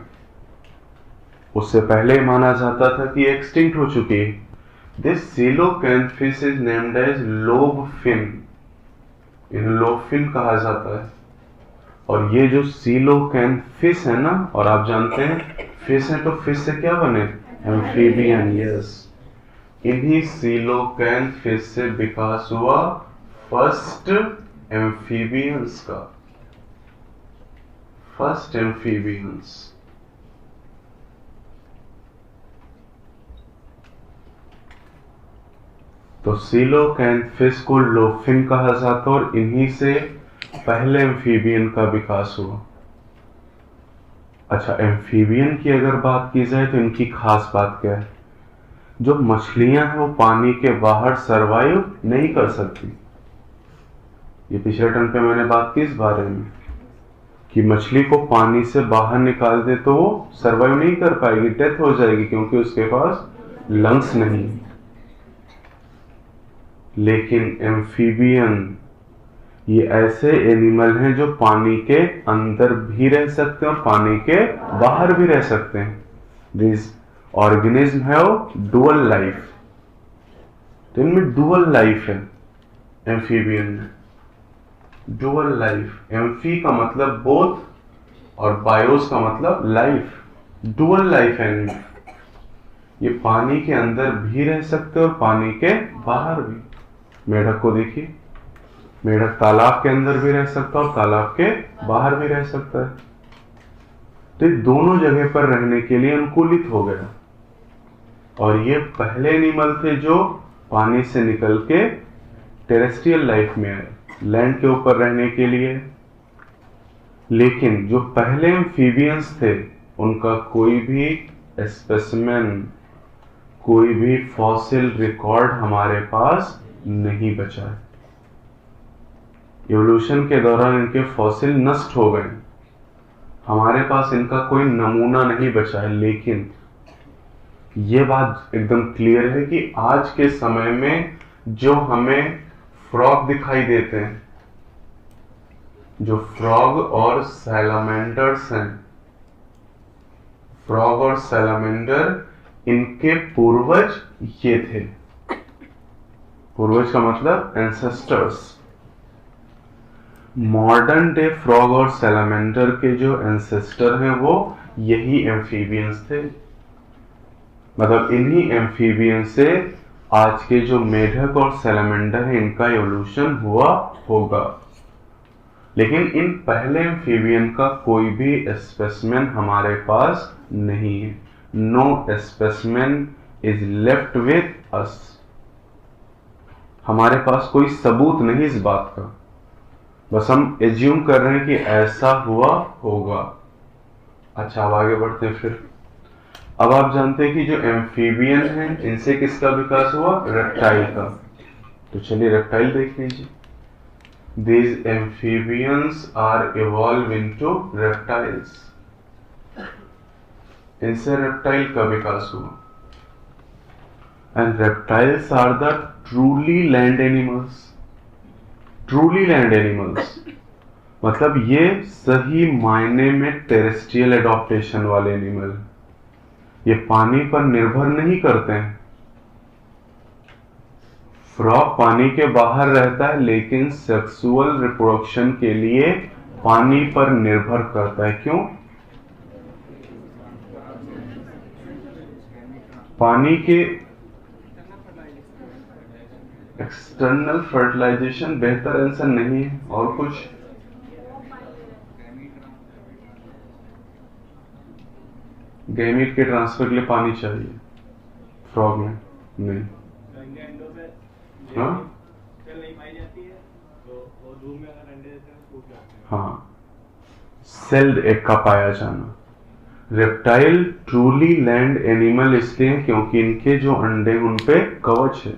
उससे पहले माना जाता था कि एक्सटिंक्ट हो चुकी है। दिस सीलोकैंथफिश इज नेम्ड एज लोबफिन, इन्हें लोबफिन कहा जाता है। और ये जो सीलोकैंथफिश है ना, और आप जानते हैं फिश है तो फिश से क्या बने, एम्फीबियन। यस, इन्हीं सीलोकैंथफिश से विकास हुआ फर्स्ट एम्फीबियंस का, फर्स्ट एम्फीबियंस। तो सीलोकैंथफिश को लोबफिन कहा जाता है, और इन्हीं से पहले एम्फीबियन का विकास हुआ। अच्छा, एम्फीबियन की अगर बात की जाए तो इनकी खास बात क्या है, जो मछलियां हैं वो पानी के बाहर सरवाइव नहीं कर सकती। ये पिछले टर्म पे मैंने बात की इस बारे में कि मछली को पानी से बाहर निकाल दे तो वो सरवाइव नहीं कर पाएगी, डेथ हो जाएगी, क्योंकि उसके पास लंग्स नहीं। लेकिन एम्फीबियन ये ऐसे एनिमल हैं जो पानी के अंदर भी रह सकते हैं और पानी के बाहर भी रह सकते हैं। This organism have dual life, तो इनमें डुअल लाइफ है एम्फीबियन में, डुअल लाइफ। एम्फी का मतलब बोथ और बायोस का मतलब लाइफ, डुअल लाइफ है इनमें। ये पानी के अंदर भी रह सकते हैं और पानी के बाहर भी। मेढक को देखिए, मेढक तालाब के अंदर भी रह सकता है और तालाब के बाहर भी रह सकता है। तो ये दोनों जगह पर रहने के लिए अनुकूलित हो गया। और ये पहले एनिमल थे जो पानी से निकल के टेरेस्ट्रियल लाइफ में आए, लैंड के ऊपर रहने के लिए। लेकिन जो पहले एम्फीबियंस थे उनका कोई भी स्पेसिमेन, कोई भी फॉसिल रिकॉर्ड हमारे पास नहीं बचा है। इवोल्यूशन के दौरान इनके फॉसिल नष्ट हो गए, हमारे पास इनका कोई नमूना नहीं बचा है। लेकिन यह बात एकदम क्लियर है कि आज के समय में जो हमें फ्रॉग दिखाई देते हैं, जो फ्रॉग और सैलामेंडर्स हैं, फ्रॉग और सैलामेंडर, इनके पूर्वज ये थे। पूर्वज का मतलब एंसेस्टर्स। मॉडर्न डे फ्रॉग और सैलामेंडर के जो एंसेस्टर हैं वो यही एम्फीबियंस थे। मतलब इन्हीं एम्फीबियन से आज के जो मेढक और सैलामेंडर है इनका एवोल्यूशन हुआ होगा। लेकिन इन पहले एम्फीबियन का कोई भी स्पेसिमेन हमारे पास नहीं है। No specimen is left with us. हमारे पास कोई सबूत नहीं इस बात का, बस हम एज्यूम कर रहे हैं कि ऐसा हुआ होगा। अच्छा, अब आगे बढ़ते हैं। फिर अब आप जानते हैं कि जो एम्फीबियन है इनसे किसका विकास हुआ? रेप्टाइल का। तो चलिए रेप्टाइल देख लीजिए। These amphibians are evolved into reptiles. इनसे रेप्टाइल का विकास हुआ। And reptiles are the truly land animals. Truly land animals मतलब ये सही मायने में टेरेस्ट्रियल एडॉप्टेशन वाले एनिमल। ये पानी पर निर्भर नहीं करते हैं। फ्रॉग पानी के बाहर रहता है लेकिन सेक्सुअल रिप्रोडक्शन के लिए पानी पर निर्भर करता है। क्यों? पानी के एक्सटर्नल फर्टिलाइजेशन बेहतर आंसर नहीं है। और कुछ? गैमीट के ट्रांसफर के लिए पानी चाहिए फ्रॉग में नहीं। हाँ हाँ, सेल्ड एग का पाया जाना। रेप्टाइल ट्रूली लैंड एनिमल इसलिए क्योंकि इनके जो अंडे उन पे कवच है।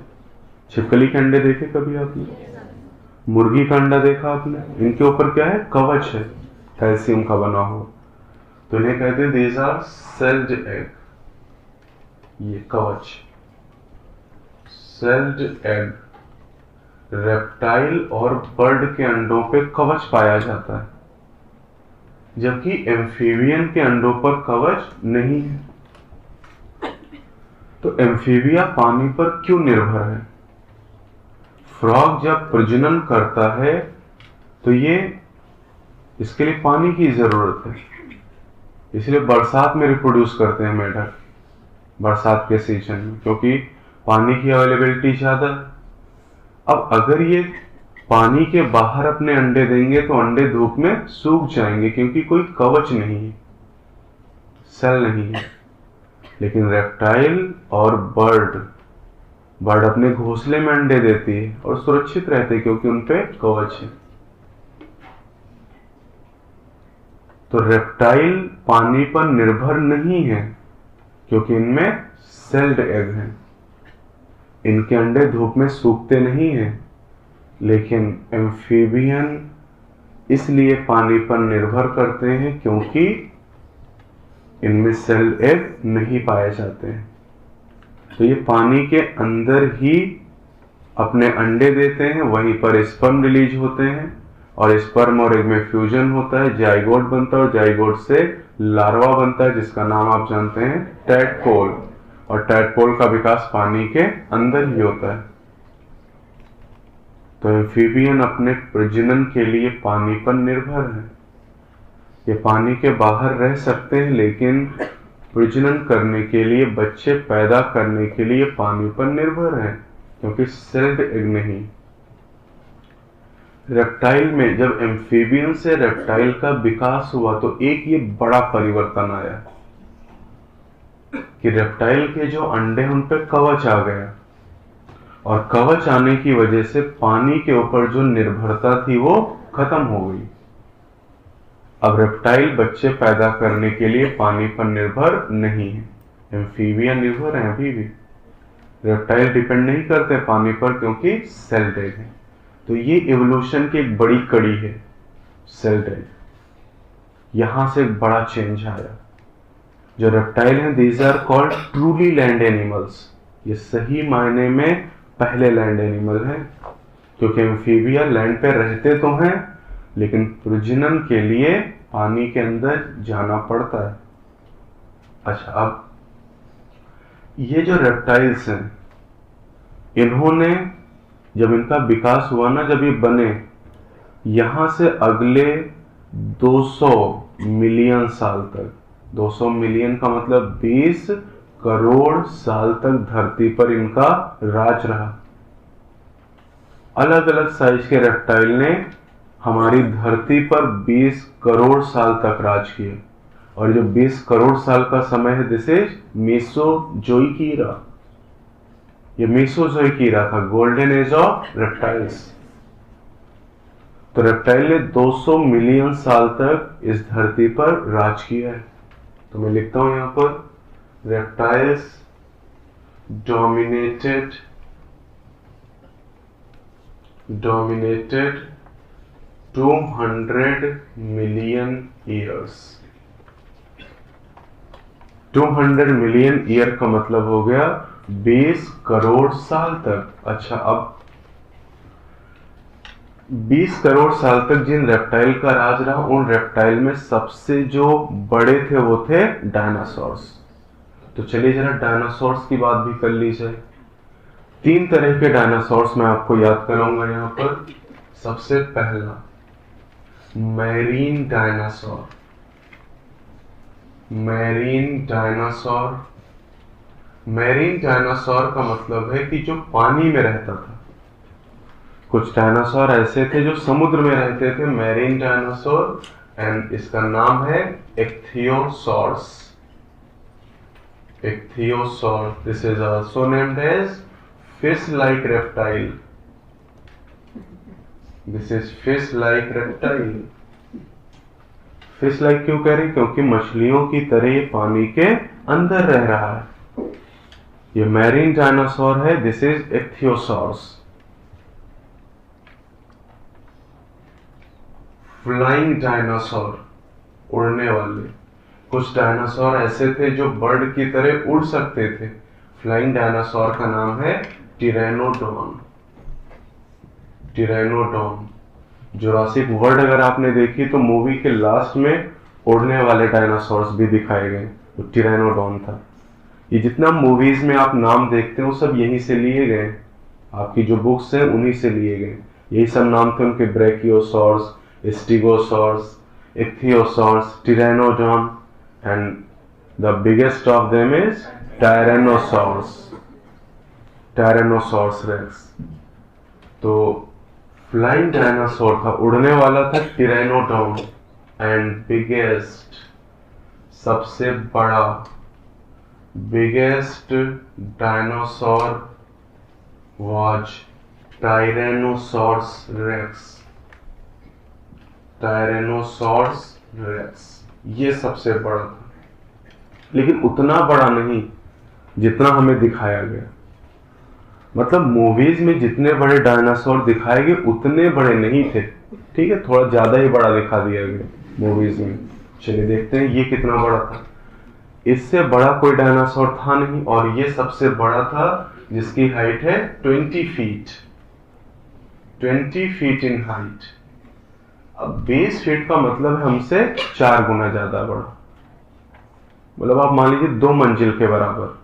छिपकली के अंडे देखे कभी आपने? मुर्गी का अंडा देखा आपने? इनके ऊपर क्या है? कवच है, कैल्शियम का बना हो। तो इन्हें कहते हैं दीज आर सेल्ड एग। ये कवच, सेल्ड एग। रेप्टाइल और बर्ड के अंडों पे कवच पाया जाता है, जबकि एम्फीबियन के अंडों पर कवच नहीं है। तो एम्फीबिया पानी पर क्यों निर्भर है? फ्रॉग जब प्रजनन करता है तो ये इसके लिए पानी की जरूरत है, इसलिए बरसात में रिप्रोड्यूस करते हैं मेढक, बरसात के सीजन में, क्योंकि पानी की अवेलेबिलिटी ज्यादा है। अब अगर ये पानी के बाहर अपने अंडे देंगे तो अंडे धूप में सूख जाएंगे क्योंकि कोई कवच नहीं है, सेल नहीं है। लेकिन रेप्टाइल और बर्ड अपने घोंसले में अंडे देती है और सुरक्षित रहते हैं क्योंकि उनपे कवच है। तो रेप्टाइल पानी पर निर्भर नहीं है क्योंकि इनमें सेल्ड एग हैं। इनके अंडे धूप में सूखते नहीं हैं। लेकिन एम्फीबियन इसलिए पानी पर निर्भर करते हैं क्योंकि इनमें सेल्ड एग नहीं पाए जाते हैं। तो ये पानी के अंदर ही अपने अंडे देते हैं, वहीं पर स्पर्म रिलीज होते हैं और स्पर्म और एग में फ्यूजन होता है, जाइगोट बनता है और जाइगोट से लार्वा बनता है जिसका नाम आप जानते हैं टैडपोल। और टैडपोल का विकास पानी के अंदर ही होता है। तो एम्फीबियन अपने प्रजनन के लिए पानी पर निर्भर है। ये पानी के बाहर रह सकते हैं लेकिन प्रजनन करने के लिए, बच्चे पैदा करने के लिए पानी पर निर्भर है क्योंकि सेल्ड एग नहीं। रेप्टाइल में जब एम्फीबियन से रेप्टाइल का विकास हुआ तो एक ये बड़ा परिवर्तन आया कि रेप्टाइल के जो अंडे उन पे कवच आ गया और कवच आने की वजह से पानी के ऊपर जो निर्भरता थी वो खत्म हो गई। अब रेप्टाइल बच्चे पैदा करने के लिए पानी पर निर्भर नहीं है। एम्फीबिया निर्भर है अभी भी। रेप्टाइल डिपेंड नहीं करते पानी पर क्योंकि सेल्ड एग है। तो ये इवोल्यूशन की एक बड़ी कड़ी है, सेल्ड एग। यहां से एक बड़ा चेंज आया। जो रेप्टाइल हैं these are called truly land animals. ये सही मायने में पहले लैंड एनिमल हैं क्योंकि एम्फीबिया लैंड पे रहते तो हैं लेकिन प्रजनन के लिए पानी के अंदर जाना पड़ता है। अच्छा, अब ये जो रेप्टाइल्स हैं इन्होंने जब इनका विकास हुआ ना, जब ये बने, यहां से अगले 200 मिलियन साल तक, 200 मिलियन का मतलब 20 करोड़ साल तक धरती पर इनका राज रहा। अलग अलग साइज के रेप्टाइल ने हमारी धरती पर 20 करोड़ साल तक राज किया। और जो 20 करोड़ साल का समय है, दिस इज मेसोजोइक ईरा। ये मेसोजोइक ईरा था, गोल्डन एज ऑफ रेप्टाइल्स। तो रेप्टाइल ने 200 मिलियन साल तक इस धरती पर राज किया है। तो मैं लिखता हूं यहां पर, reptiles dominated 200 million years. 200 million year का मतलब हो गया 20 करोड़ साल तक। अच्छा, अब 20 करोड़ साल तक जिन रेप्टाइल का राज रहा, उन रेप्टाइल में सबसे जो बड़े थे वो थे डायनासोर्स। तो चलिए जरा डायनासोर्स की बात भी कर ली जाए। 3 तरह के डायनासोर्स मैं आपको याद कराऊंगा यहां पर। सबसे पहला marine dinosaur. Marine dinosaur, marine dinosaur का मतलब है कि जो पानी में रहता था। कुछ डायनासोर ऐसे थे जो समुद्र में रहते थे, मैरीन डायनासोर, एंड इसका नाम है ichthyosaurs. Ichthyosaur, this is also named as fish like reptile. This is fish like reptile. Fish like क्यों कह रही? क्योंकि मछलियों की तरह ये पानी के अंदर रह रहा है। ये मैरीन डायनासोर है, दिस इज इक्थियोसॉर्स। फ्लाइंग डायनासोर, उड़ने वाले। कुछ डायनासोर ऐसे थे जो बर्ड की तरह उड़ सकते थे। फ्लाइंग डायनासोर का नाम है टिरैनोडॉन। टिरैनोडॉन। जुरासिक वर्ल्ड अगर आपने देखी तो मूवी के लास्ट में उड़ने वाले डायनासोर्स भी दिखाए गए, तो टिरैनोडॉन था। ये जितना मूवीज में आप नाम देखते हो सब यहीं से लिए गए, आपकी जो बुक्स हैं उन्हीं से लिए गए। यही सब नाम थे उनके, brachiosaurs, stegosaurs, ichthyosaurs, pteranodon, and the biggest of them is tyrannosaurs. Tyrannosaurs rex. तो फ्लाइंग डायनासोर था, उड़ने वाला था टिरैनोडॉन, एंड बिगेस्ट, सबसे बड़ा, biggest dinosaur was tyrannosaurs rex. Tyrannosaurs rex ये सबसे बड़ा था, लेकिन उतना बड़ा नहीं जितना हमें दिखाया गया। मतलब मूवीज में जितने बड़े डायनासोर दिखाए गए उतने बड़े नहीं थे, ठीक है, थोड़ा ज्यादा ही बड़ा दिखा दिया गया मूवीज में। चलिए देखते हैं ये कितना बड़ा था। इससे बड़ा कोई डायनासोर था नहीं, और ये सबसे बड़ा था जिसकी हाइट है 20 फीट। 20 feet in height. अब 20 फीट का मतलब है हमसे 4 गुना ज्यादा बड़ा। मतलब आप मान लीजिए 2 मंजिल के बराबर।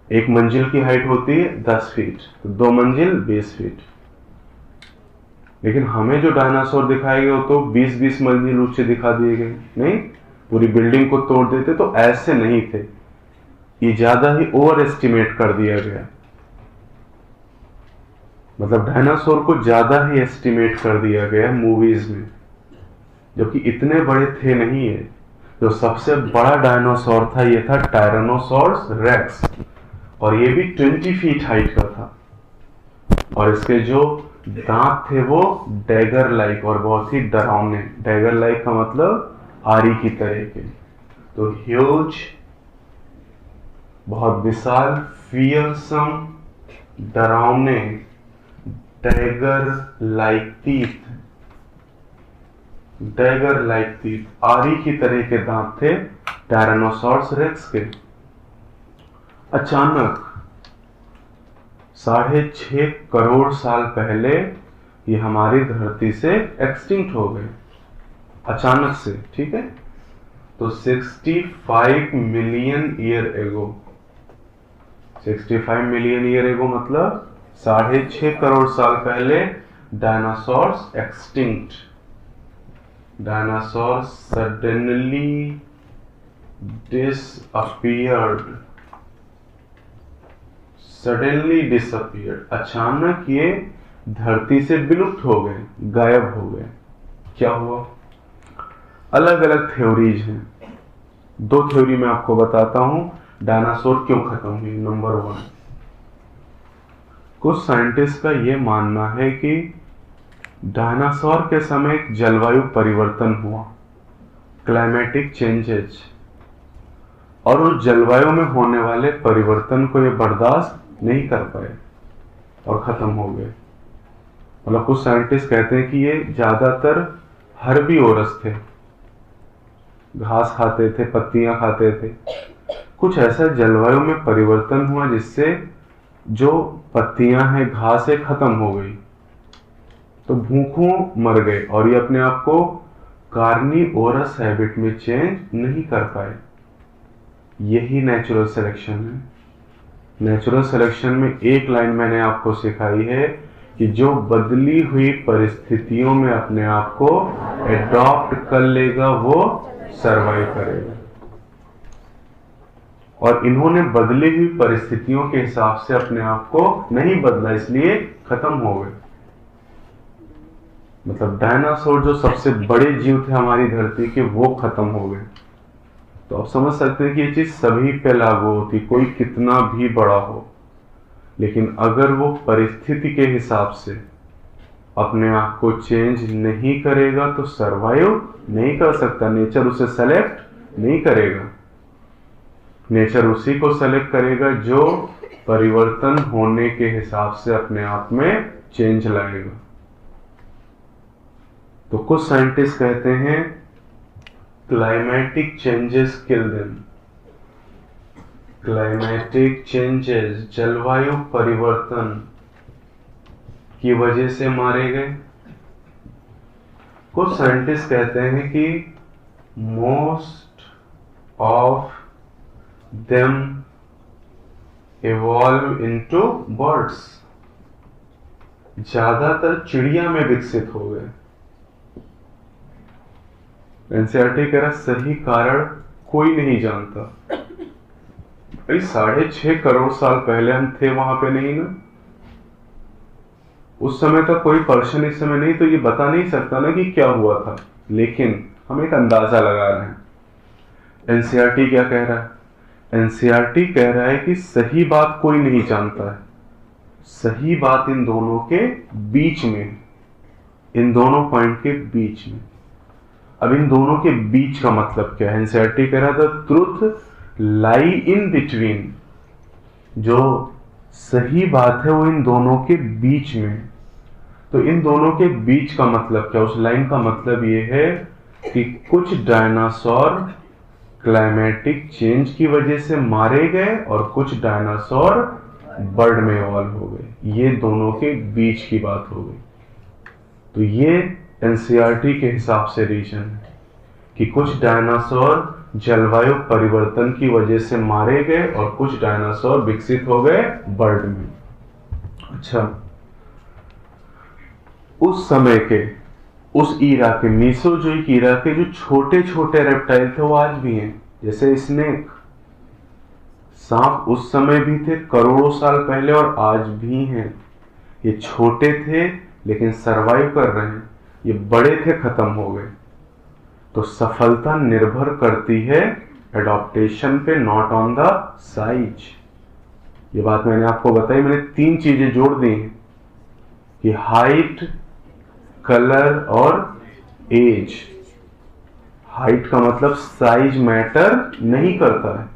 एक मंजिल की हाइट होती है 10 फीट, तो 2 मंजिल 20 फीट। लेकिन हमें जो डायनासोर दिखाए गए तो 20-20 मंजिल ऊंचे दिखा दिए गए। नहीं, पूरी बिल्डिंग को तोड़ देते, तो ऐसे नहीं थे, ये ज्यादा ही ओवर एस्टिमेट कर दिया गया। मतलब डायनासोर को ज्यादा ही एस्टिमेट कर दिया गया मूवीज में, जबकि इतने बड़े थे नहीं है। जो सबसे बड़ा डायनासोर था ये था टायरेनोसॉर्स रेक्स, और ये भी 20 फीट हाइट का था, और इसके जो दांत थे वो डैगर लाइक और बहुत ही डरावने। डैगर लाइक का मतलब आरी की तरह के। तो ह्यूज, बहुत विशाल, फियरसम, डरावने, dagger like teeth. Dagger like teeth, आरी की तरह के दांत थे टायरेनोसॉर्स रेक्स के। अचानक 6.5 करोड़ साल पहले ये हमारी धरती से एक्सटिंक्ट हो गए, अचानक से, ठीक है। तो 65 million year ago, 65 million year ago मतलब 6.5 करोड़ साल पहले dinosaurs extinct, dinosaur suddenly disappeared, suddenly disappeared, अचानक ये धरती से विलुप्त हो गए, गायब हो गए। क्या हुआ? अलग अलग थ्योरीज हैं। 2 थ्योरी मैं आपको बताता हूं डायनासोर क्यों खत्म हुई। नंबर 1, कुछ साइंटिस्ट का यह मानना है कि डायनासोर के समय एक जलवायु परिवर्तन हुआ, क्लाइमेटिक चेंजेस, और उस जलवायु में होने वाले परिवर्तन को ये बर्दाश्त नहीं कर पाए और खत्म हो गए। मतलब कुछ साइंटिस्ट कहते हैं कि ये ज्यादातर हर्बीवोरस थे, घास खाते थे, पत्तियां खाते थे। कुछ ऐसा जलवायु में परिवर्तन हुआ जिससे जो पत्तियां हैं, घास है, खत्म हो गई, तो भूखों मर गए और ये अपने आप को कार्निवोरस हैबिट में चेंज नहीं कर पाए। यही नेचुरल सिलेक्शन है। नेचुरल सिलेक्शन में एक लाइन मैंने आपको सिखाई है कि जो बदली हुई परिस्थितियों में अपने आप को एडॉप्ट कर लेगा वो सरवाइव करेगा। और इन्होंने बदली हुई परिस्थितियों के हिसाब से अपने आप को नहीं बदला, इसलिए खत्म हो गए। मतलब डायनासोर जो सबसे बड़े जीव थे हमारी धरती के, वो खत्म हो गए। तो आप समझ सकते हैं कि ये चीज सभी पे लागू होती, कोई कितना भी बड़ा हो, लेकिन अगर वो परिस्थिति के हिसाब से अपने आप को चेंज नहीं करेगा तो सरवाइव नहीं कर सकता। नेचर उसे सेलेक्ट नहीं करेगा, नेचर उसी को सेलेक्ट करेगा जो परिवर्तन होने के हिसाब से अपने आप में चेंज लाएगा। तो कुछ साइंटिस्ट कहते हैं climatic changes kill them, climatic changes, जलवायु परिवर्तन की वजह से मारे गए। कुछ साइंटिस्ट कहते हैं कि most of them evolve into birds, ज्यादातर चिड़िया में विकसित हो गए। एनसीईआरटी कह रहा सही कारण कोई नहीं जानता। भाई 6.5 करोड़ साल पहले हम थे वहां पे नहीं ना, उस समय तक कोई पर्सन इस समय नहीं, तो ये बता नहीं सकता ना कि क्या हुआ था, लेकिन हम एक अंदाजा लगा रहे हैं। एनसीईआरटी क्या कह रहा है? एनसीईआरटी कह रहा है कि सही बात कोई नहीं जानता है, सही बात इन दोनों के बीच में, इन दोनों पॉइंट के बीच में। अब इन दोनों के बीच का मतलब क्या है? एनसीईआरटी कह रहा था ट्रुथ लाई इन बिटवीन, जो सही बात है वो इन दोनों के बीच में। तो इन दोनों के बीच का मतलब क्या? उस लाइन का मतलब ये है कि कुछ डायनासोर क्लाइमेटिक चेंज की वजह से मारे गए और कुछ डायनासोर बर्ड में इवॉल्व हो गए। ये दोनों के बीच की बात हो गई। तो ये एनसीईआरटी के हिसाब से रीजन है कि कुछ डायनासोर जलवायु परिवर्तन की वजह से मारे गए और कुछ डायनासोर विकसित हो गए बर्ड में। अच्छा, उस समय के, उस ईरा के, मीसोजोइक ईरा के जो छोटे छोटे रेप्टाइल थे वो आज भी हैं, जैसे स्नेक, सांप उस समय भी थे करोड़ों साल पहले और आज भी हैं। ये छोटे थे लेकिन सरवाइव कर रहे हैं, ये बड़े थे खत्म हो गए। तो सफलता निर्भर करती है एडॉप्टेशन पे, नॉट ऑन द साइज। ये बात मैंने आपको बताई, मैंने 3 चीजें जोड़ दी हैं कि हाइट, कलर और एज। हाइट का मतलब साइज मैटर नहीं करता है,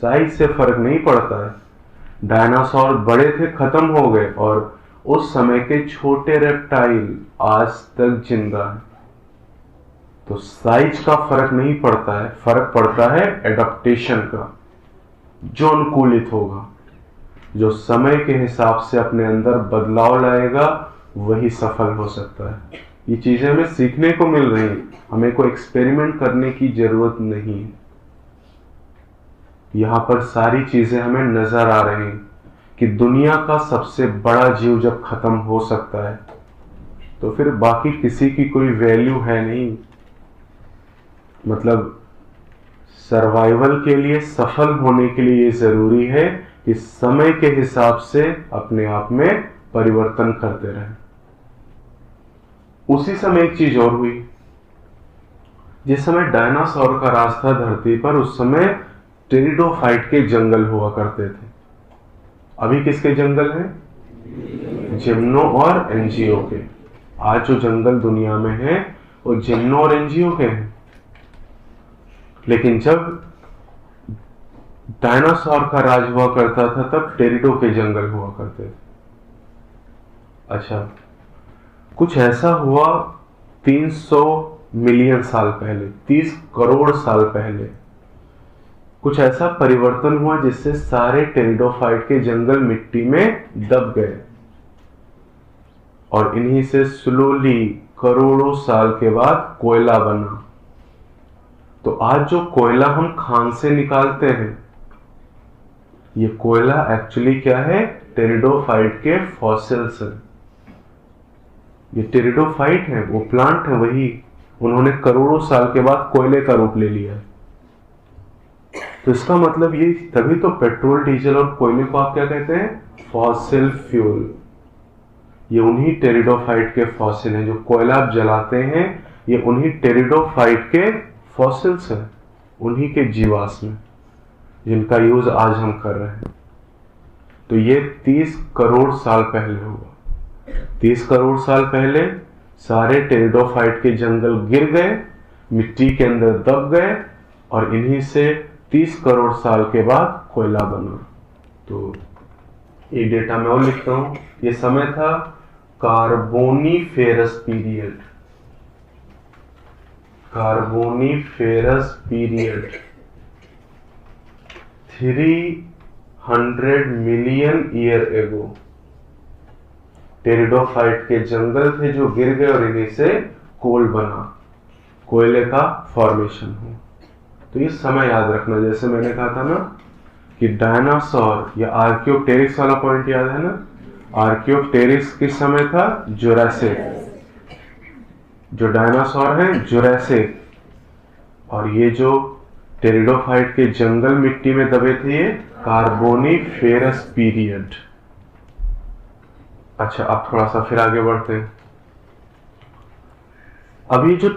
साइज से फर्क नहीं पड़ता है। डायनासोर बड़े थे खत्म हो गए और उस समय के छोटे रेप्टाइल आज तक जिंदा है। तो साइज का फर्क नहीं पड़ता है, फर्क पड़ता है एडॉप्टेशन का। जो अनुकूलित होगा, जो समय के हिसाब से अपने अंदर बदलाव लाएगा, वही सफल हो सकता है। ये चीजें हमें सीखने को मिल रही हैं, हमें कोई एक्सपेरिमेंट करने की जरूरत नहीं है। यहां पर सारी चीजें हमें नजर आ रही हैं कि दुनिया का सबसे बड़ा जीव जब खत्म हो सकता है तो फिर बाकी किसी की कोई वैल्यू है नहीं। मतलब सर्वाइवल के लिए, सफल होने के लिए ये जरूरी है कि समय के हिसाब से अपने आप में परिवर्तन करते रहें। उसी समय एक चीज और हुई, जिस समय डायनासोर का राज था धरती पर, उस समय टेरिडोफाइट के जंगल हुआ करते थे। अभी किसके जंगल हैं? जिम्नो और एंजियो के। आज जो जंगल दुनिया में है वो जिम्नो और एंजियो के हैं। लेकिन जब डायनासोर का राज हुआ करता था तब टेरिडो के जंगल हुआ करते थे। अच्छा, कुछ ऐसा हुआ 300 मिलियन साल पहले, 30 करोड़ साल पहले कुछ ऐसा परिवर्तन हुआ जिससे सारे टेरिडोफाइट के जंगल मिट्टी में दब गए और इन्हीं से स्लोली करोड़ों साल के बाद कोयला बना। तो आज जो कोयला हम खान से निकालते हैं, ये कोयला एक्चुअली क्या है? टेरिडोफाइट के फॉसिल्स हैं। ये टेरिडोफाइट है, वो प्लांट है, वही उन्होंने करोड़ों साल के बाद कोयले का रूप ले लिया। तो इसका मतलब ये, तभी तो पेट्रोल, डीजल और कोयले को आप क्या कहते हैं? Fossil fuel. ये उन्हीं टेरिडोफाइट के फॉसिल हैं। जो कोयला आप जलाते हैं ये उन्हीं टेरिडोफाइट के फॉसिल्स हैं, उन्हीं के जीवाश्म जिनका यूज आज हम कर रहे हैं। तो ये 30 करोड़ साल पहले हुआ। 30 करोड़ साल पहले सारे टेरिडोफाइट के जंगल गिर गए, मिट्टी के अंदर दब गए और इन्हीं से 30 करोड़ साल के बाद कोयला बना। तो एक डेटा मैं और लिखता हूं, ये समय था Carboniferous period. Carboniferous period 300 million year ago. Pteridophyte के जंगल थे जो गिर गए और इन्हीं से कोल बना, कोयले का फॉर्मेशन हो। तो ये समय याद रखना। जैसे मैंने कहा था ना कि डायनासोर या आर्कियोप्टेरिक्स वाला पॉइंट याद है ना? आर्कियोप्टेरिक्स किस समय था? जुरासिक। जो डायनासोर है जुरासिक, और ये जो टेरिडोफाइट के जंगल मिट्टी में दबे थे ये कार्बोनीफेरस पीरियड। अच्छा, अब थोड़ा सा फिर आगे बढ़ते हैं। अभी जो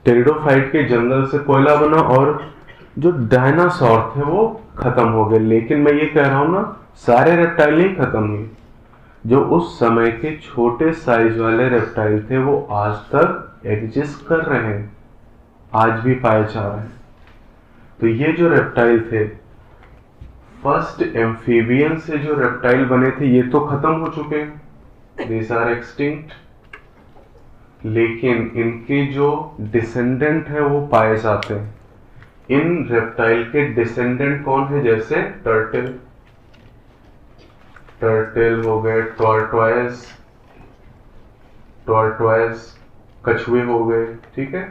टेरिडोफाइट के जंगल से कोयला बना और जो डायनासोर थे वो खत्म हो गए। लेकिन मैं ये कह रहा हूं ना, सारे रेप्टाइल नहीं खत्म हुए। जो उस समय के छोटे साइज वाले रेप्टाइल थे वो आज तक एग्जिस्ट कर रहे हैं, आज भी पाए जा रहे हैं। तो ये जो रेप्टाइल थे, फर्स्ट एम्फीबियन से जो रेप्टाइल बने थे ये तो खत्म हो चुके हैं, दीज आर एक्सटिंक्ट। लेकिन इनके जो डिसेंडेंट हैं वो पाए जाते हैं। इन रेप्टाइल के डिसेंडेंट कौन है? जैसे टर्टल हो गए, टॉर्टोइज कछुए हो गए, ठीक है,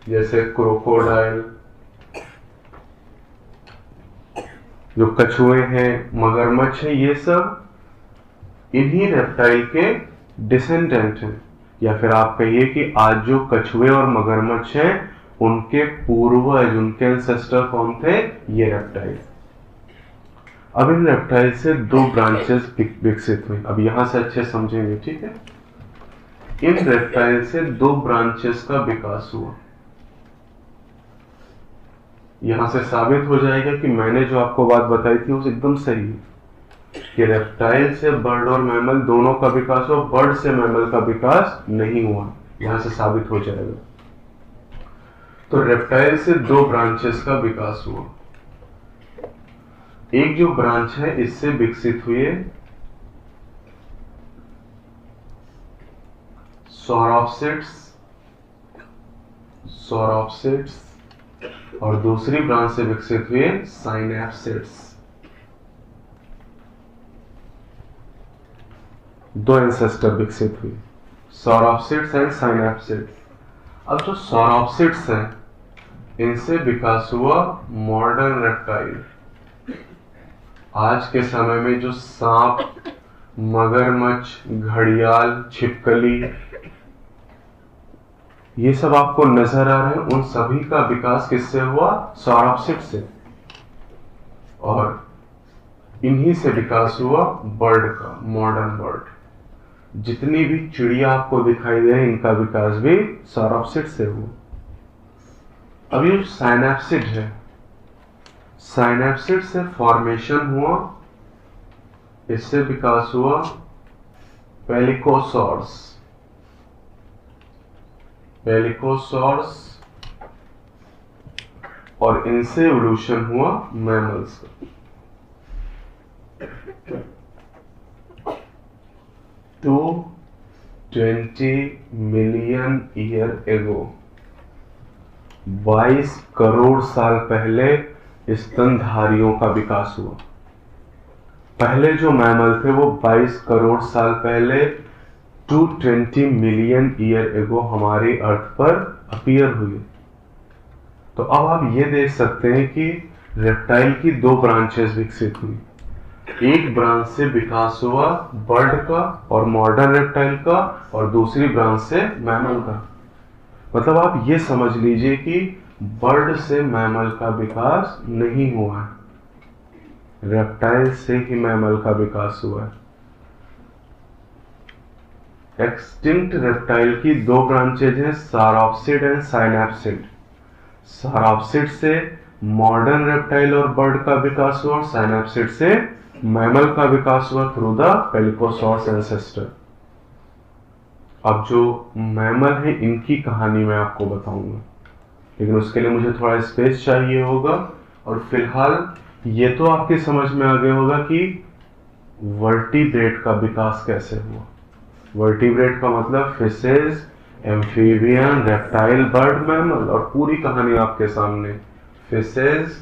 जैसे क्रोकोडाइल, जो कछुए हैं, मगरमच्छ है, ये सब इन्हीं रेप्टाइल के डिसेंडेंट हैं। या फिर आप कहिए कि आज जो कछुए और मगरमच्छ हैं उनके पूर्वज, उनके एंसेस्टर कौन थे? ये रेप्टाइल। अब इन रेप्टाइल से 2 ब्रांचेस विकसित हुई। अब यहां से अच्छे समझेंगे, ठीक है? इन रेप्टाइल से 2 ब्रांचेस का विकास हुआ। यहां से साबित हो जाएगा कि मैंने जो आपको बात बताई थी वो एकदम सही है कि रेप्टाइल से बर्ड और मैमल दोनों का विकास हुआ, बर्ड से मैमल का विकास नहीं हुआ। यहां से साबित हो जाएगा। तो रेप्टाइल से 2 ब्रांचेस का विकास हुआ। एक जो ब्रांच है इससे विकसित हुए सौरोप्सिड्स और दूसरी ब्रांच से विकसित हुए साइनैप्सिड्स। 2 एंसेस्टर विकसित हुए, सौरोप्सिड्स एंड साइनैप्सिड्स। अब जो सौरोप्सिड्स हैं इनसे विकास हुआ मॉडर्न रेप्टाइल। आज के समय में जो सांप, मगरमच्छ, घड़ियाल, छिपकली, ये सब आपको नजर आ रहे हैं, उन सभी का विकास किससे हुआ? सौराप्सिड से। और इन्हीं से विकास हुआ बर्ड का, मॉडर्न बर्ड। जितनी भी चिड़िया आपको दिखाई दे रही, इनका विकास भी सौराप्सिड से हुआ। अब ये साइनैप्सिड है, साइनैप्सिड से फॉर्मेशन हुआ, इससे विकास हुआ पेलिकोसॉर्स, पेलिकोसॉर्स, और इनसे एवोल्यूशन हुआ मैमल्स का। 220 मिलियन ईयर एगो, 22 करोड़ साल पहले स्तनधारियों का विकास हुआ। पहले जो मैमल थे वो 22 करोड़ साल पहले 220 मिलियन ईयर एगो हमारी अर्थ पर अपीयर हुए। तो अब आप ये देख सकते हैं कि रेप्टाइल की दो ब्रांचेस विकसित हुई। एक ब्रांच से विकास हुआ बर्ड का और मॉडर्न रेप्टाइल का, और दूसरी ब्रांच से मैमल का। मतलब आप ये समझ लीजिए कि बर्ड से मैमल का विकास नहीं हुआ है, रेप्टाइल से ही मैमल का विकास हुआ है। एक्सटिंक्ट रेप्टाइल की दो ब्रांचेज हैं, सारोप्सिड एंड साइनैप्सिड। सारोप्सिड से मॉडर्न रेप्टाइल और बर्ड का विकास हुआ, और साइनैप्सिड से मैमल का विकास हुआ थ्रू द पेलिकोसॉर्स एंसेस्टर। अब जो मैमल है इनकी कहानी मैं आपको बताऊंगा, लेकिन उसके लिए मुझे थोड़ा स्पेस चाहिए होगा। और फिलहाल ये तो आपके समझ में आ गया होगा कि वर्टिब्रेट का विकास कैसे हुआ। वर्टिब्रेट का मतलब fishes, amphibian, reptile, bird, mammal, और पूरी कहानी आपके सामने। Fishes,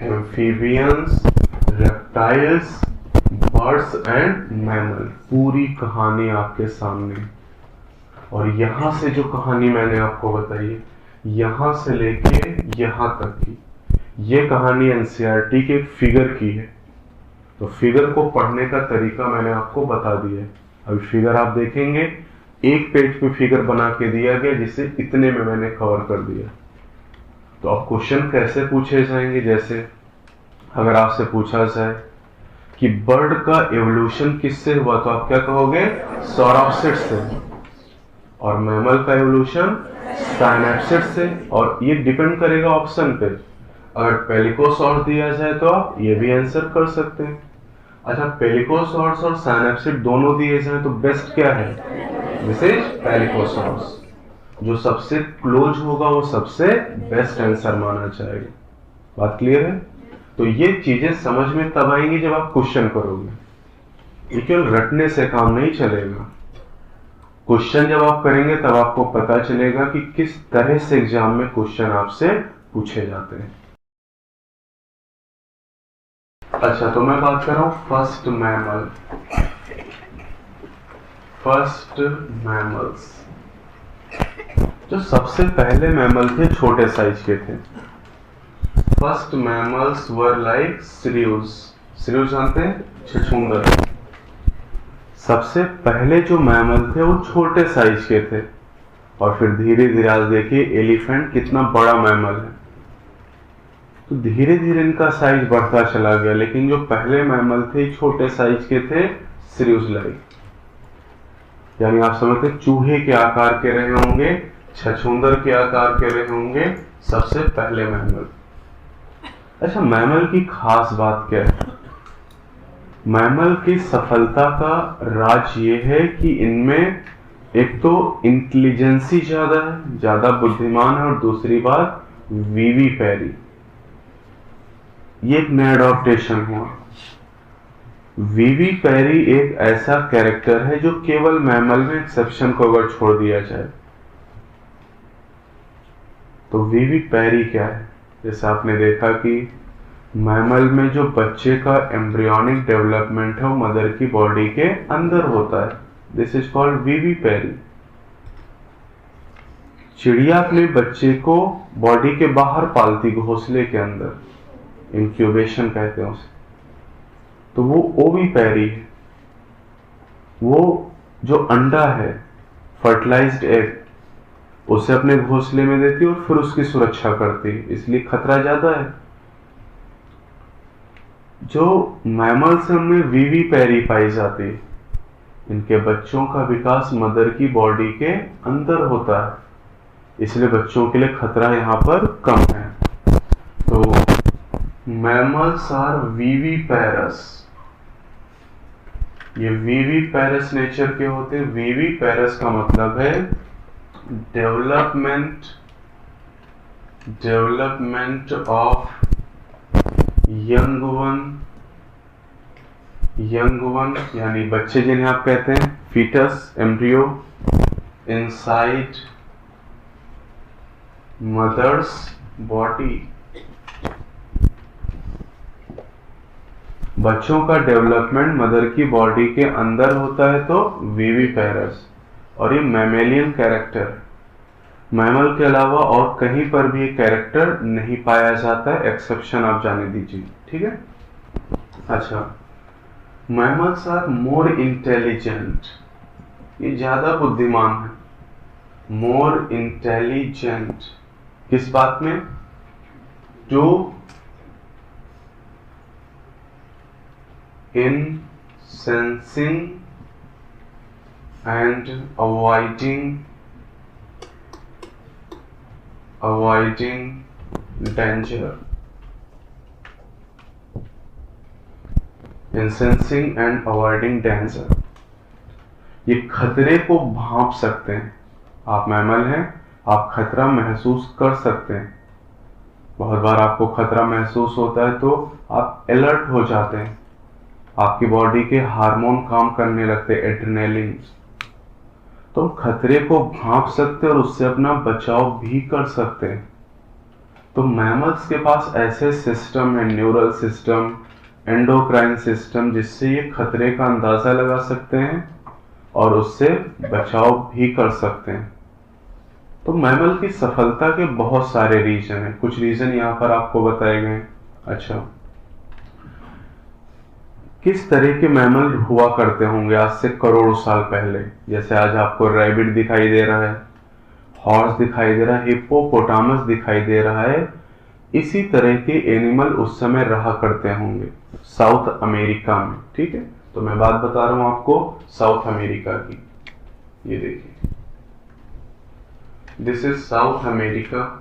amphibians, reptiles, birds and mammal, पूरी कहानी आपके सामने। और यहां से जो कहानी मैंने आपको बताई है, यहां से लेके यहां तक की, ये कहानी एनसीईआरटी के फिगर की है। तो फिगर को पढ़ने का तरीका मैंने आपको बता दिया है। अभी फिगर आप देखेंगे, एक पेज पे फिगर बना के दिया गया, जिसे इतने में मैंने कवर कर दिया। तो अब क्वेश्चन कैसे पूछे जाएंगे? जैसे अगर आपसे पूछा जाए कि बर्ड का एवोल्यूशन किससे हुआ, तो आप क्या कहोगे? सौराप्सिड से। और मैमल का एवोल्यूशन साइनैप्सिड से। और ये डिपेंड करेगा ऑप्शन पे। अगर पेलिकोसॉर्स दिया जाए तो आप ये भी आंसर कर सकते हैं। अच्छा, पेलिकोसॉर्स और साइनैप्सिड दोनों दिए जाए तो बेस्ट क्या है? This is pelycosaurs. जो सबसे क्लोज होगा वो सबसे बेस्ट आंसर माना जाएगा। बात क्लियर है? तो ये चीजें समझ में तब आएंगी जब आप क्वेश्चन करोगे। ये केवल रटने से काम नहीं चलेगा। क्वेश्चन जब आप करेंगे तब आपको पता चलेगा कि किस तरह से एग्जाम में क्वेश्चन आपसे पूछे जाते हैं। अच्छा, तो मैं बात कर रहा हूं फर्स्ट मैमल, फर्स्ट मैमल्स। जो सबसे पहले मैमल थे छोटे साइज के थे। First mammals were like shrews. Shrews जानते हैं? छछूंदर। सबसे पहले जो मैमल थे वो छोटे साइज के थे, और फिर धीरे धीरे आज देखिए एलिफेंट कितना बड़ा मैमल है। तो धीरे धीरे इनका साइज बढ़ता चला गया, लेकिन जो पहले मैमल थे छोटे साइज के थे, श्रियूज लाइक। यानी आप समझते चूहे के आकार के रहे होंगे, छछूंदर के आकार के रहे होंगे सबसे पहले मैमल। अच्छा, मैमल की खास बात क्या है? मैमल की सफलता का राज ये है कि इनमें एक तो इंटेलिजेंसी ज्यादा है, ज्यादा बुद्धिमान है, और दूसरी बात विविपेरी। ये एक नया अडॉप्टेशन हुआ। विविपेरी एक ऐसा कैरेक्टर है जो केवल मैमल में एक्सेप्शन को अगर छोड़ दिया जाए तो विविपेरी क्या है? जैसे आपने देखा कि मैमल में जो बच्चे का एम्ब्रियोनिक डेवलपमेंट है वो मदर की बॉडी के अंदर होता है। This is called vivipary. चिड़िया अपने बच्चे को बॉडी के बाहर पालती, घोंसले के अंदर, इंक्यूबेशन कहते हैं उसे। तो वो ओवीपैरी है। वो जो अंडा है, फर्टिलाइज्ड एग, उसे अपने घोंसले में देती है और फिर उसकी सुरक्षा करती है, इसलिए खतरा ज्यादा है। जो मैमल्स हैं उनमें विविपैरी पाई जाती है। इनके बच्चों का विकास मदर की बॉडी के अंदर होता है, इसलिए बच्चों के लिए खतरा यहां पर कम है। तो मैमल्स आर विविपेरस। ये विविपेरस नेचर के होते हैं। विविपेरस का मतलब है डेवलपमेंट ऑफ यंग वन यानी बच्चे जिन्हें आप कहते हैं foetus, embryo, inside mother's body. बच्चों का डेवलपमेंट मदर की बॉडी के अंदर होता है तो विविपेरस। और ये मैमेलियन कैरेक्टर, मैमल के अलावा और कहीं पर भी ये कैरेक्टर नहीं पाया जाता है, एक्सेप्शन आप जाने दीजिए, ठीक है। अच्छा, मैमल्स आर मोर इंटेलिजेंट, ये ज्यादा बुद्धिमान है। मोर इंटेलिजेंट किस बात में? Two in sensing and avoiding danger, in sensing and avoiding danger। ये खतरे को भांप सकते हैं। आप मैमल हैं, आप खतरा महसूस कर सकते हैं। बहुत बार आपको खतरा महसूस होता है तो आप अलर्ट हो जाते हैं, आपकी बॉडी के हार्मोन काम करने लगते हैं, एड्रेनालिन। तो खतरे को भांप सकते हैं और उससे अपना बचाव भी कर सकते हैं। तो मैमल्स के पास ऐसे सिस्टम है, न्यूरल सिस्टम, एंडोक्राइन सिस्टम, जिससे ये खतरे का अंदाजा लगा सकते हैं और उससे बचाव भी कर सकते हैं। तो मैमल की सफलता के बहुत सारे रीजन हैं, कुछ रीजन यहां पर आपको बताए गए। अच्छा, किस तरह के मैमल हुआ करते होंगे आज से करोड़ों साल पहले? जैसे आज आपको रैबिट दिखाई दे रहा है, हॉर्स दिखाई दे रहा है, हिप्पोपोटामस दिखाई दे रहा है। इसी तरह के एनिमल उस समय रहा करते होंगे साउथ अमेरिका में, ठीक है। तो मैं बात बता रहा हूं आपको साउथ अमेरिका की। ये देखिए, दिस इज साउथ अमेरिका।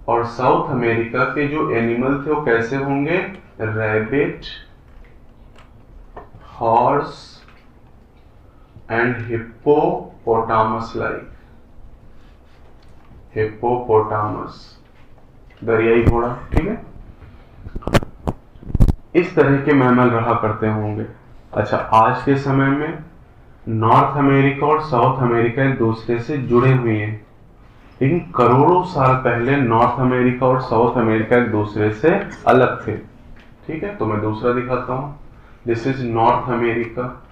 और साउथ अमेरिका के जो एनिमल थे वो कैसे होंगे? Rabbit, horse and hippopotamus like. Hippopotamus, दरियाई घोड़ा, ठीक है। इस तरह के मैमल रहा करते होंगे। अच्छा, आज के समय में नॉर्थ अमेरिका और साउथ अमेरिका एक दूसरे से जुड़े हुए हैं, लेकिन करोड़ों साल पहले नॉर्थ अमेरिका और साउथ अमेरिका एक दूसरे से अलग थे, ठीक है। तो मैं दूसरा दिखाता हूं। This is north America.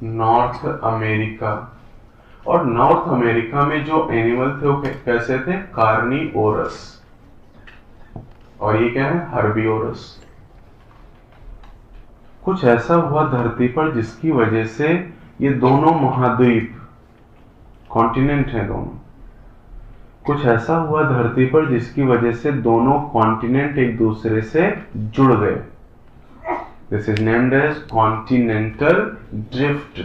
North America, और नॉर्थ अमेरिका में जो एनिमल थे वो कैसे थे? कार्निवोरस। और ये क्या है? हर्बिवोरस। कुछ ऐसा हुआ धरती पर जिसकी वजह से ये दोनों महाद्वीप, कॉन्टिनेंट है दोनों, कुछ ऐसा हुआ धरती पर जिसकी वजह से दोनों कॉन्टिनेंट एक दूसरे से जुड़ गए। This is named as continental drift.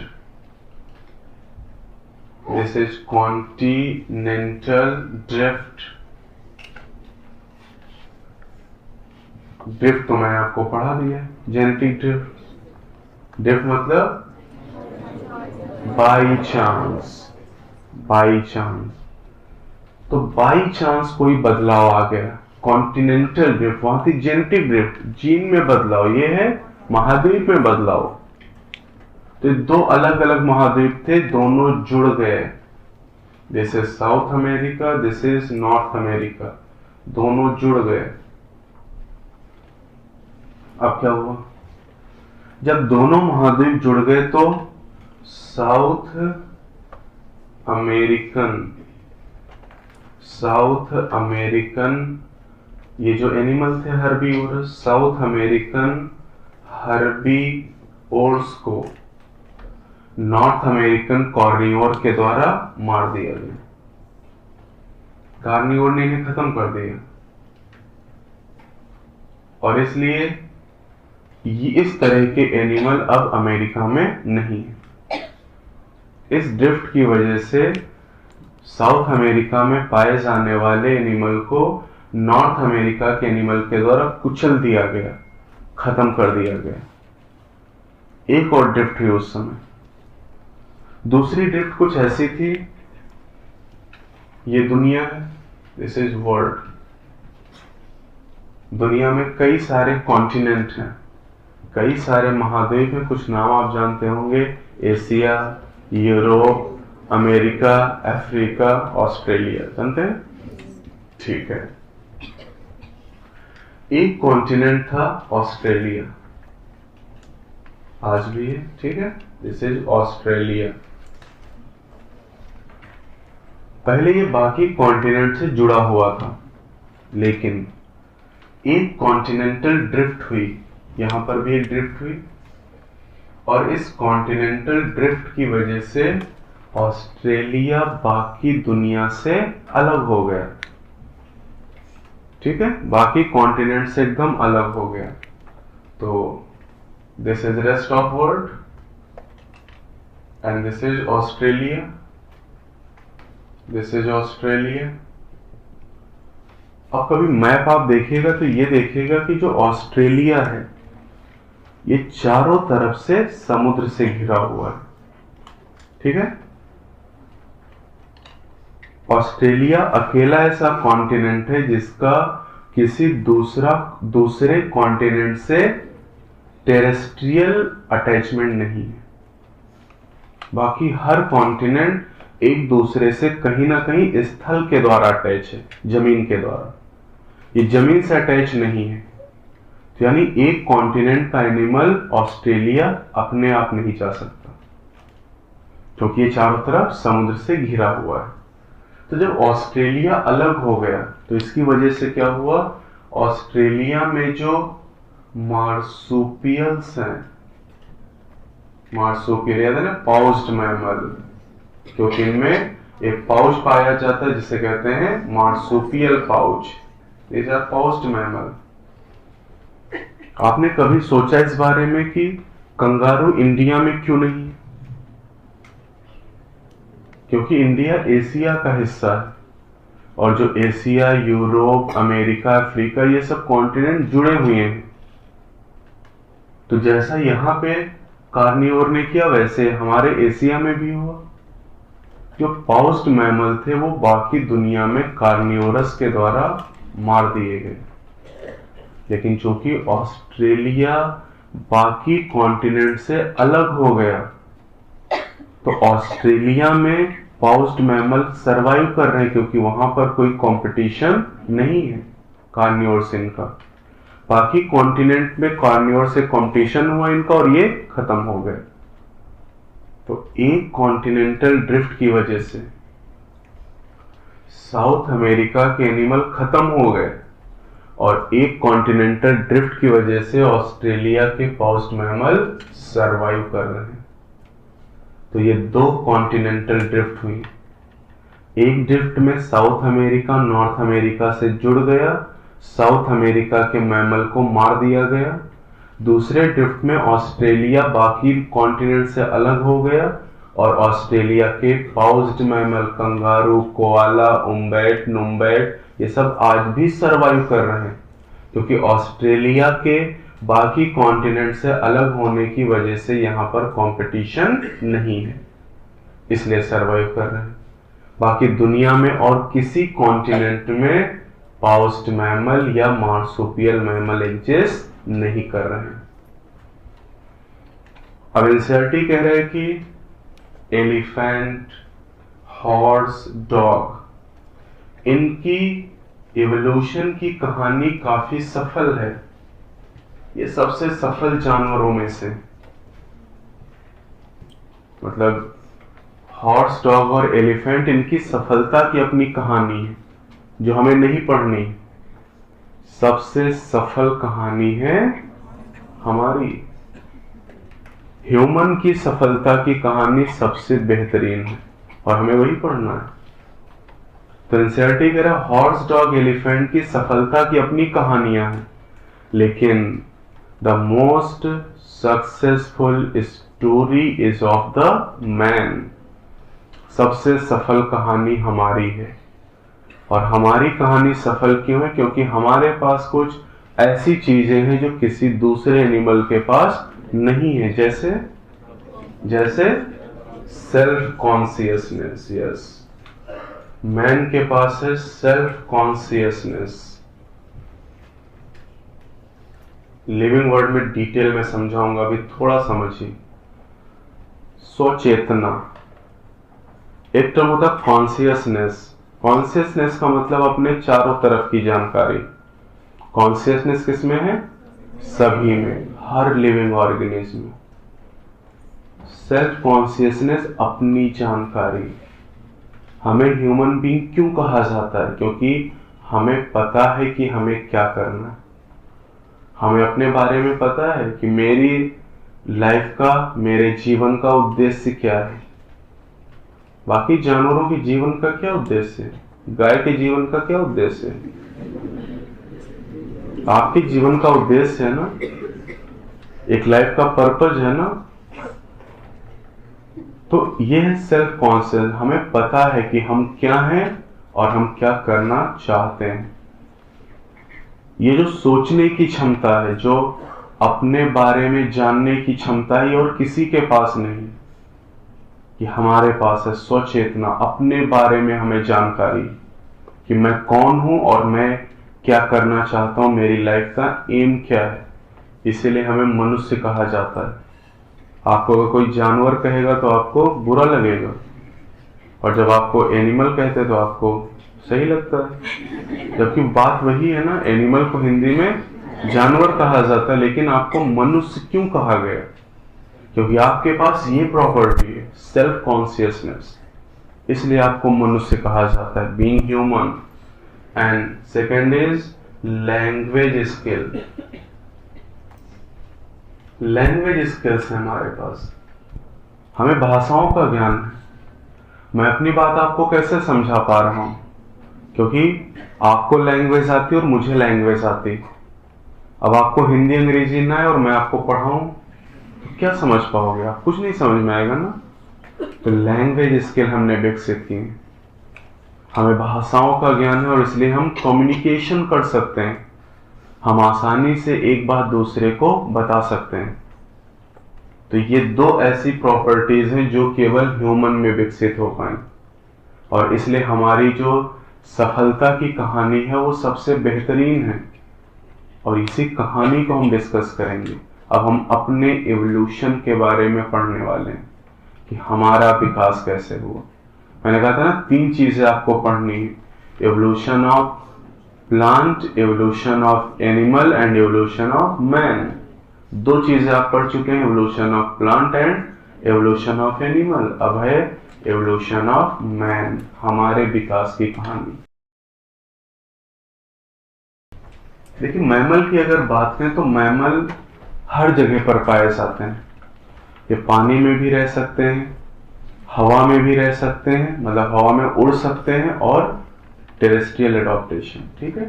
This is continental drift. Drift तो मैंने आपको पढ़ा दिया, जेनेटिक ड्रिफ्ट। ड्रिफ्ट मतलब बाई चांस, बाई चांस। तो बाई चांस कोई बदलाव आ गया, कॉन्टिनेंटल ड्रिफ्ट, वहां थी जेनेटिक ड्रिफ्ट, जीन में बदलाव, ये है महाद्वीप में बदलाव। तो दो अलग अलग महाद्वीप थे, दोनों जुड़ गए। This is south America, this is north America, दोनों जुड़ गए। अब क्या हुआ? जब दोनों महाद्वीप जुड़ गए तो साउथ अमेरिकन ये जो एनिमल थे हर्बीवोरस, साउथ अमेरिकन हर्बीवोर्स को नॉर्थ अमेरिकन कार्निवोर के द्वारा मार दिया गया। कार्निवोर ने इन्हें खत्म कर दिया और इसलिए इस तरह के एनिमल अब अमेरिका में नहीं है। इस ड्रिफ्ट की वजह से साउथ अमेरिका में पाए जाने वाले एनिमल को नॉर्थ अमेरिका के एनिमल के द्वारा कुचल दिया गया, खत्म कर दिया गया। एक और ड्रिफ्ट हुई उस समय। दूसरी ड्रिफ्ट कुछ ऐसी थी, ये दुनिया है, दिस इज वर्ल्ड। दुनिया में कई सारे कॉन्टिनेंट हैं, कई सारे महाद्वीप हैं। कुछ नाम आप जानते होंगे, Asia, Europe, America, Africa, Australia, जानते हैं? ठीक है। एक कॉन्टिनेंट था ऑस्ट्रेलिया, आज भी है, ठीक है, दिस इज ऑस्ट्रेलिया। पहले ये बाकी कॉन्टिनेंट से जुड़ा हुआ था, लेकिन एक कॉन्टिनेंटल ड्रिफ्ट हुई, यहां पर भी एक ड्रिफ्ट हुई, और इस कॉन्टिनेंटल ड्रिफ्ट की वजह से ऑस्ट्रेलिया बाकी दुनिया से अलग हो गया। ठीक है, बाकी कॉन्टिनेंट से एकदम अलग हो गया। तो this is rest of world and this is Australia, this is Australia. अब कभी मैप आप देखिएगा तो ये देखिएगा कि जो ऑस्ट्रेलिया है ये चारों तरफ से समुद्र से घिरा हुआ है। ठीक है, ऑस्ट्रेलिया अकेला ऐसा कॉन्टिनेंट है जिसका किसी दूसरे कॉन्टिनेंट से टेरेस्ट्रियल अटैचमेंट नहीं है। बाकी हर कॉन्टिनेंट एक दूसरे से कहीं ना कहीं स्थल के द्वारा अटैच है, जमीन के द्वारा। ये जमीन से अटैच नहीं है, तो यानी एक कॉन्टिनेंट का एनिमल ऑस्ट्रेलिया अपने आप नहीं जा सकता, क्योंकि ये चारों तरफ समुद्र से घिरा हुआ है। तो जब ऑस्ट्रेलिया अलग हो गया तो इसकी वजह से क्या हुआ, ऑस्ट्रेलिया में जो मार्सुपियल्स हैं, मार्सुपियल याद है ना, पाउच्ड मैमल, क्योंकि इनमें एक पाउच पाया जाता है जिसे कहते हैं marsupial pouch, these are pouched mammal. आपने कभी सोचा इस बारे में कि कंगारू इंडिया में क्यों नहीं है? क्योंकि इंडिया एशिया का हिस्सा है, और जो एशिया, यूरोप, अमेरिका, अफ्रीका, ये सब कॉन्टिनेंट जुड़े हुए हैं। तो जैसा यहां पे कार्निवोर ने किया, वैसे हमारे एशिया में भी हुआ। जो पाउच्ड मैमल थे वो बाकी दुनिया में कार्निवोरस के द्वारा मार दिए गए, लेकिन चूंकि ऑस्ट्रेलिया बाकी कॉन्टिनेंट से अलग हो गया तो ऑस्ट्रेलिया में पाउच्ड मैमल सरवाइव कर रहे हैं, क्योंकि वहां पर कोई कंपटीशन नहीं है कार्निवोर से इनका। बाकी कॉन्टिनेंट में कार्निवोर से कंपटीशन हुआ इनका और ये खत्म हो गए। तो एक कॉन्टिनेंटल ड्रिफ्ट की वजह से साउथ अमेरिका के एनिमल खत्म हो गए, और एक कॉन्टिनेंटल ड्रिफ्ट की वजह से ऑस्ट्रेलिया के पाउच्ड मैमल सरवाइव कर रहे हैं। तो ये दो कॉन्टिनेंटल ड्रिफ्ट हुई। एक ड्रिफ्ट में साउथ अमेरिका नॉर्थ अमेरिका से जुड़ गया, साउथ अमेरिका के मैमल को मार दिया गया। दूसरे ड्रिफ्ट में ऑस्ट्रेलिया बाकी कॉन्टिनेंट से अलग हो गया, और ऑस्ट्रेलिया के पाउच्ड मैमल, कंगारू, कोआला, उम्बैट, नुम्बैट, ये सब आज भी सरवाइव कर रहे हैं, क्योंकि ऑस्ट्रेलिया के बाकी कॉन्टिनेंट से अलग होने की वजह से यहां पर कंपटीशन नहीं है, इसलिए सरवाइव कर रहे हैं। बाकी दुनिया में और किसी कॉन्टिनेंट में पाउच्ड मैमल या मार्सुपियल मैमल एग्जिस्ट नहीं कर रहे हैं। अब एनसीईआरटी कह रहे हैं कि एलिफेंट, हॉर्स, डॉग, इनकी इवोल्यूशन की कहानी काफी सफल है। ये सबसे सफल जानवरों में से, मतलब हॉर्स, डॉग और एलिफेंट, इनकी सफलता की अपनी कहानी है जो हमें नहीं पढ़नी। सबसे सफल कहानी है हमारी। ह्यूमन की सफलता की कहानी सबसे बेहतरीन है और हमें वही पढ़ना है। तो एनसीईआरटी कह रहा है हॉर्स डॉग एलिफेंट की सफलता की अपनी कहानियां हैं, लेकिन the most successful story is of the man. सबसे सफल कहानी हमारी है। और हमारी कहानी सफल क्यों है? क्योंकि हमारे पास कुछ ऐसी चीजें हैं जो किसी दूसरे एनिमल के पास नहीं है। जैसे सेल्फ कॉन्शियसनेस। यस, मैन के पास है सेल्फ कॉन्शियसनेस। लिविंग वर्ड में डिटेल में समझाऊंगा, अभी थोड़ा समझिए। स्वचेतना। एक टर्म होता है कॉन्शियसनेस। कॉन्शियसनेस का मतलब अपने चारों तरफ की जानकारी। कॉन्शियसनेस किसमें है? सभी में, हर लिविंग ऑर्गेनिज्म में। सेल्फ कॉन्शियसनेस अपनी जानकारी। हमें ह्यूमन बीइंग क्यों कहा जाता है? क्योंकि हमें पता है कि हमें क्या करना है। हमें अपने बारे में पता है कि मेरी लाइफ का, मेरे जीवन का उद्देश्य क्या है। बाकी जानवरों के जीवन का क्या उद्देश्य है? गाय के जीवन का क्या उद्देश्य है? आपके जीवन का उद्देश्य है ना, एक लाइफ का पर्पज है ना। तो ये है सेल्फ कॉन्शियस। हमें पता है कि हम क्या हैं और हम क्या करना चाहते हैं। ये जो सोचने की क्षमता है, जो अपने बारे में जानने की क्षमता है, और किसी के पास नहीं, कि हमारे पास है स्वचेतना। अपने बारे में हमें जानकारी कि मैं कौन हूं और मैं क्या करना चाहता हूं, मेरी लाइफ का एम क्या है। इसीलिए हमें मनुष्य कहा जाता है। आपको अगर कोई जानवर कहेगा तो आपको बुरा लगेगा, और जब आपको एनिमल कहते हैं तो आपको सही लगता है। जबकि बात वही है ना, एनिमल को हिंदी में जानवर कहा जाता है, लेकिन आपको मनुष्य क्यों कहा गया? क्योंकि आपके पास ये प्रॉपर्टी है, सेल्फ कॉन्शियसनेस। इसलिए आपको मनुष्य कहा जाता है, being human. And second is language skill. Language skills है हमारे पास, हमें भाषाओं का ज्ञान है। मैं अपनी बात आपको कैसे समझा पा रहा हूं? क्योंकि आपको लैंग्वेज आती है और मुझे लैंग्वेज आती। अब आपको हिंदी अंग्रेजी ना है और मैं आपको पढ़ाऊं तो क्या समझ पाओगे आप? कुछ नहीं समझ में आएगा ना। तो लैंग्वेज स्किल हमने विकसित की है। हमें भाषाओं का ज्ञान है और इसलिए हम कम्युनिकेशन कर सकते हैं। हम आसानी से एक बात दूसरे को बता सकते हैं। तो ये दो ऐसी प्रॉपर्टीज हैं जो केवल ह्यूमन में विकसित हो पाए, और इसलिए हमारी जो सफलता की कहानी है वो सबसे बेहतरीन है। और इसी कहानी को हम डिस्कस करेंगे। अब हम अपने एवोल्यूशन के बारे में पढ़ने वाले हैं कि हमारा विकास कैसे हुआ। मैंने कहा था ना, 3 चीजें आपको पढ़नी है: evolution of plant, evolution of animal and evolution of man. 2 चीजें आप पढ़ चुके हैं, evolution of plant and evolution of animal. अब है एवोल्यूशन ऑफ मैन, हमारे विकास की कहानी। देखिए, मैमल की अगर बात करें तो मैमल हर जगह पर पाए जाते हैं। ये पानी में भी रह सकते हैं, हवा में भी रह सकते हैं, मतलब हवा में उड़ सकते हैं, और टेरेस्ट्रियल एडॉप्टेशन। ठीक है।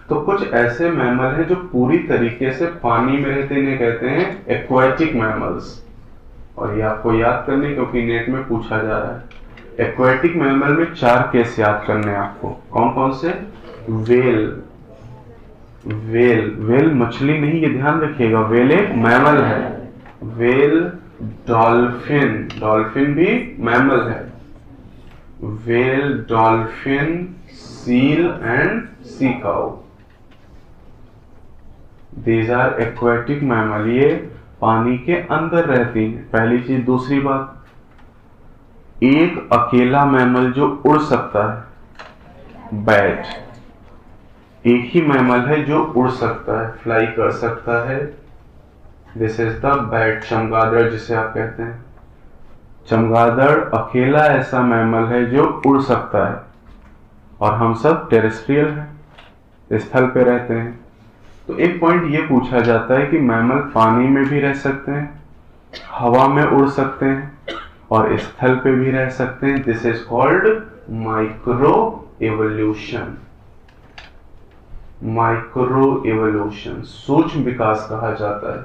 तो कुछ ऐसे मैमल हैं जो पूरी तरीके से पानी में रहते हैं, इन्हें कहते हैं एक्वाटिक मैमल्स। और ये आपको याद करने, क्योंकि नेट में पूछा जा रहा है। एक्वाटिक मैमल में 4 केस याद करने हैं आपको। कौन कौन से? वेल मछली नहीं, ये ध्यान रखिएगा, वेल एक मैमल है। वेल, डॉल्फिन भी मैमल है। Whale, dolphin, seal and sea cow, these are aquatic mammal. ये पानी के अंदर रहती हैं, पहली चीज। दूसरी बात, एक अकेला मैमल जो उड़ सकता है, बैट। एक ही मैमल है जो उड़ सकता है, फ्लाई कर सकता है। दिस इज द बैट, चमगादड़ जिसे आप कहते हैं। चमगादड़ अकेला ऐसा मैमल है जो उड़ सकता है, और हम सब टेरेस्ट्रियल हैं, स्थल पे रहते हैं। तो एक पॉइंट ये पूछा जाता है कि मैमल पानी में भी रह सकते हैं, हवा में उड़ सकते हैं और स्थल पे भी रह सकते हैं। This is called micro evolution. Micro evolution सूक्ष्म विकास कहा जाता है।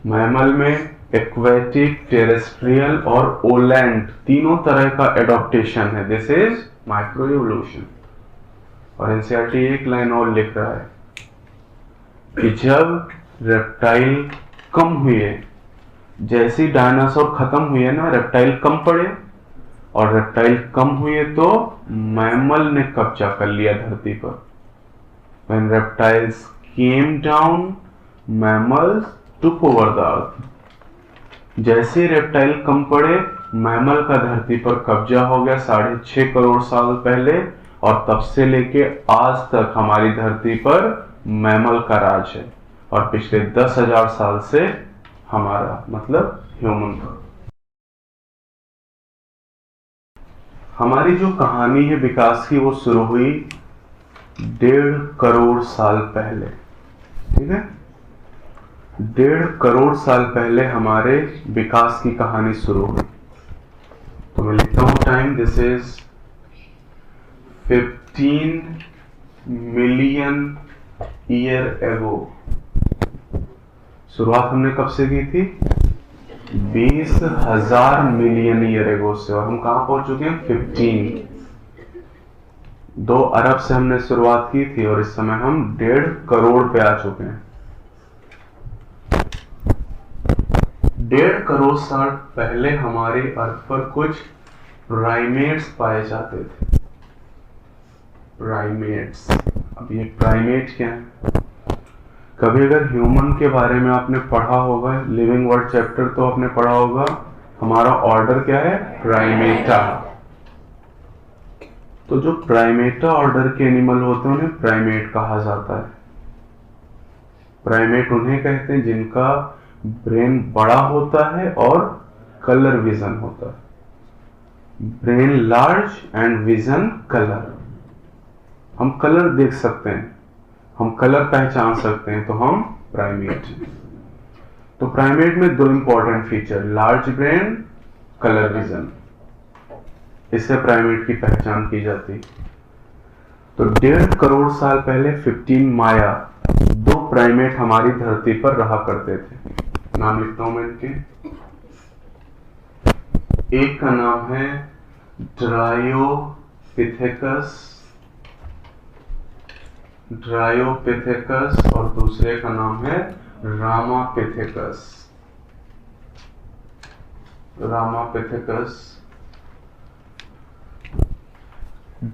मैमल में एक्वेटिक, टेरेस्ट्रियल और ओलैंड तीनों तरह का एडॉप्टेशन है। This is micro evolution. और एनसीईआरटी एक लाइन और लिख रहा है कि जब रेप्टाइल कम हुए, जैसी डायनासोर खत्म हुए ना, रेप्टाइल कम पड़े, और रेप्टाइल कम हुए तो मैमल ने कब्जा कर लिया धरती पर। When reptiles came down, mammals took over the earth. जैसे रेप्टाइल कम पड़े, मैमल का धरती पर कब्जा हो गया 6.5 करोड़ साल पहले, और तब से लेके आज तक हमारी धरती पर मैमल का राज है। और पिछले 10,000 साल से हमारा मतलब ह्यूमन का। हमारी जो कहानी है विकास की, वो शुरू हुई 1.5 करोड़ साल पहले। ठीक है, 1.5 करोड़ साल पहले हमारे विकास की कहानी शुरू हुई। तो मैं लिखता हूं time, this is 15 million year ago. शुरुआत हमने कब से की थी? 20,000 मिलियन ईयर एगो से। और हम कहां पहुंच चुके हैं? 15। 2 अरब से हमने शुरुआत की थी और इस समय हम 1.5 करोड़ पे आ चुके हैं। 1.5 करोड़ साल पहले हमारे अर्थ पर कुछ प्राइमेट्स पाए जाते थे। प्राइमेट्स। अब ये प्राइमेट क्या है? कभी अगर ह्यूमन के बारे में आपने पढ़ा होगा, लिविंग वर्ड चैप्टर, तो आपने पढ़ा होगा हमारा ऑर्डर क्या है? प्राइमेटा। तो जो प्राइमेटा ऑर्डर के एनिमल होते हैं उन्हें प्राइमेट कहा जाता है। प्राइमेट उन्हें कहते हैं जिनका ब्रेन बड़ा होता है और कलर विजन होता है। Brain large and vision colour. हम कलर देख सकते हैं, हम कलर पहचान सकते हैं, तो हम प्राइमेट हैं। तो प्राइमेट में 2 important feature, large brain, colour vision. इससे प्राइमेट की पहचान की जाती। तो 1.5 करोड़ साल पहले 15 माया 2 प्राइमेट हमारी धरती पर रहा करते थे। नाम लिखता हूं मैं इनके। एक का नाम है ड्रायोपिथेकस और दूसरे का नाम है रामापिथेकस।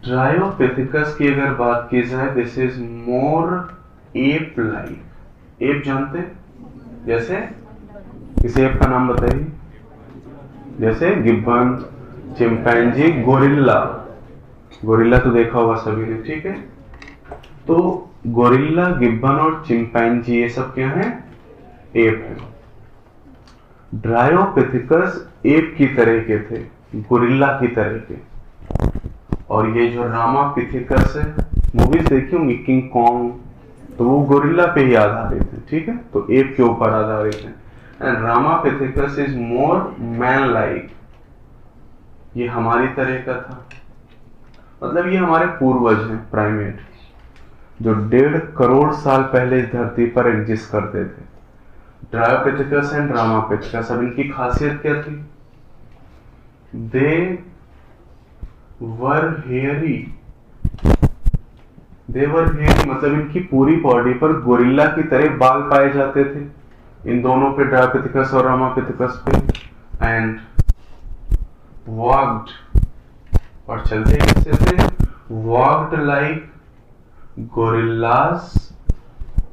ड्रायोपिथेकस की अगर बात की जाए, this is more ape like. App जानते हैं? जैसे किसी एप का नाम बताइए। जैसे गिब्बन, चिंपैंजी, गोरिल्ला। गोरिल्ला तो देखा होगा सभी ने, ठीक है। तो गोरिल्ला, गिब्बन और चिंपैंजी ये सब क्या है? एप है। ड्रायोपिथेकस एप की तरह के थे, गोरिल्ला की तरह के। और ये जो रामापिथेकस है, मूवीज देखी होंगी किंग कॉन्ग, तो वो गोरिल्ला पे ही आधारित है, ठीक है। तो एप के ऊपर आधारित है। And Ramapithecus is more man like. ये हमारी तरह का था, मतलब ये हमारे पूर्वज हैं, प्राइमेट, जो 1.5 करोड़ साल पहले इस धरती पर एग्जिस्ट करते थे। Dryopithecus and Ramapithecus. अब इनकी खासियत क्या थी? दे वर हेयरी। मतलब इनकी पूरी बॉडी पर गोरिल्ला की तरह बाल पाए जाते थे, इन दोनों पे, ड्रायोपिथेकस और रामापिथेकस पे। एंड वॉक्ड, और चलते कैसे थे? Walked like gorillas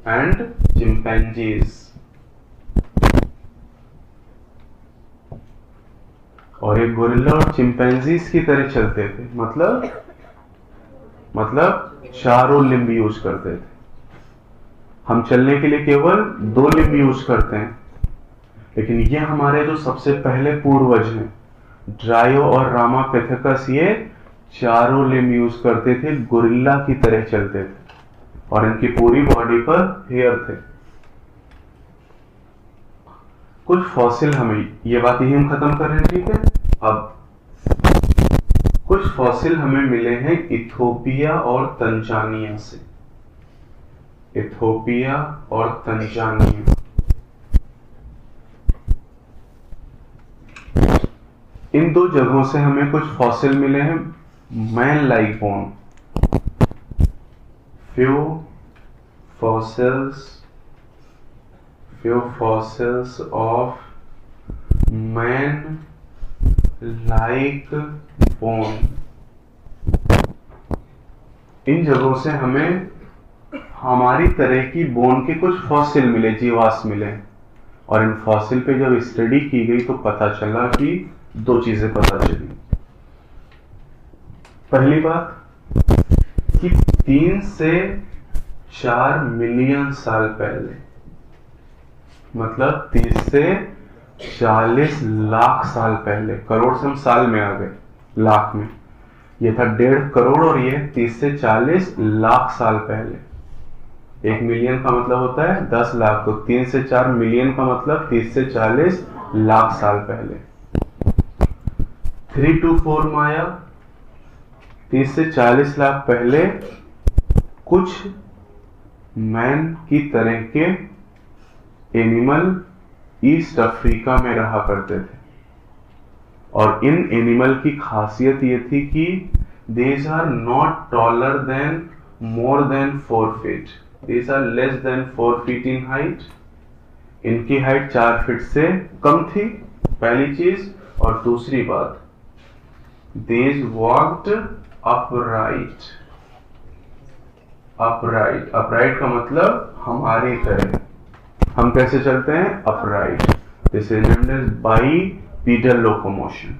and chimpanzees. और एक गोरिल्ला और चिंपैंजीज की तरह चलते थे, मतलब चारों लिम्ब यूज करते थे। हम चलने के लिए केवल 2 लिम्ब यूज करते हैं, लेकिन ये हमारे जो सबसे पहले पूर्वज हैं, ड्रायो और रामापिथेकस, ये चारों लिम्ब यूज करते थे, गोरिल्ला की तरह चलते थे। और इनकी पूरी बॉडी पर हेयर थे। कुछ फॉसिल हमें, ये बात यही हम खत्म कर रहे हैं, ठीक है। अब कुछ फॉसिल हमें मिले हैं इथोपिया और तंजानिया से। इथोपिया और तंजानिया, इन दो जगहों से हमें कुछ फॉसिल मिले हैं man like bone. few fossils of man like bone। इन जगहों से हमें हमारी तरह की बोन के कुछ फॉसिल मिले, जीवाश्म मिले। और इन फॉसिल पे जब स्टडी की गई तो पता चला कि दो चीजें पता चली। पहली बात कि 3 से 4 मिलियन साल पहले, मतलब 30 से 40 लाख साल पहले, करोड़ से हम साल में आ गए, लाख में, ये था 1.5 करोड़ और ये 30 से 40 लाख साल पहले। 1 मिलियन का मतलब होता है 10 लाख, तो 3 से 4 मिलियन का मतलब 30 से 40 लाख साल पहले। 3 to 4 माया, 30 से 40 लाख पहले कुछ मैन की तरह के एनिमल ईस्ट अफ्रीका में रहा करते थे। और इन एनिमल की खासियत ये थी कि these are not taller than more than 4 feet, these are less than 4 feet in height। इनकी हाइट 4 फीट से कम थी, पहली चीज। और दूसरी बात, these walked upright। upright का मतलब हमारी तरह, हम कैसे चलते हैं, upright। This is named as bipedal locomotion.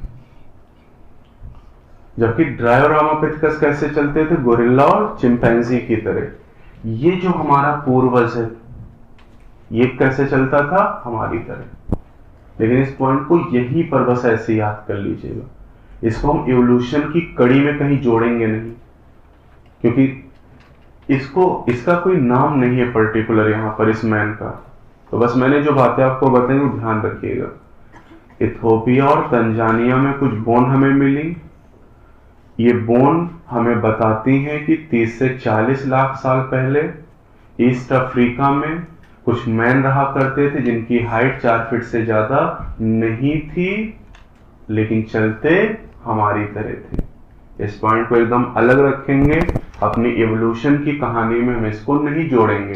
जबकि ड्रायोरामापिथेकस कैसे चलते थे, गोरिल्ला और चिंपैंजी की तरह। ये जो हमारा पूर्वज है ये कैसे चलता था, हमारी तरह। लेकिन इस पॉइंट को यहीं पर बस ऐसे याद कर लीजिएगा, इसको हम इवोल्यूशन की कड़ी में कहीं जोड़ेंगे नहीं, क्योंकि इसका कोई नाम नहीं है पर्टिकुलर यहां पर इस मैन का। तो बस मैंने जो बातें आपको बताई वो ध्यान रखिएगा। इथोपिया और तंजानिया में कुछ बोन हमें मिली। ये बोन हमें बताती हैं कि 30 से 40 लाख साल पहले ईस्ट अफ्रीका में कुछ मैन रहा करते थे जिनकी हाइट 4 फीट से ज्यादा नहीं थी, लेकिन चलते हमारी तरह थे। इस पॉइंट को एकदम अलग रखेंगे, अपनी इवोल्यूशन की कहानी में हम इसको नहीं जोड़ेंगे,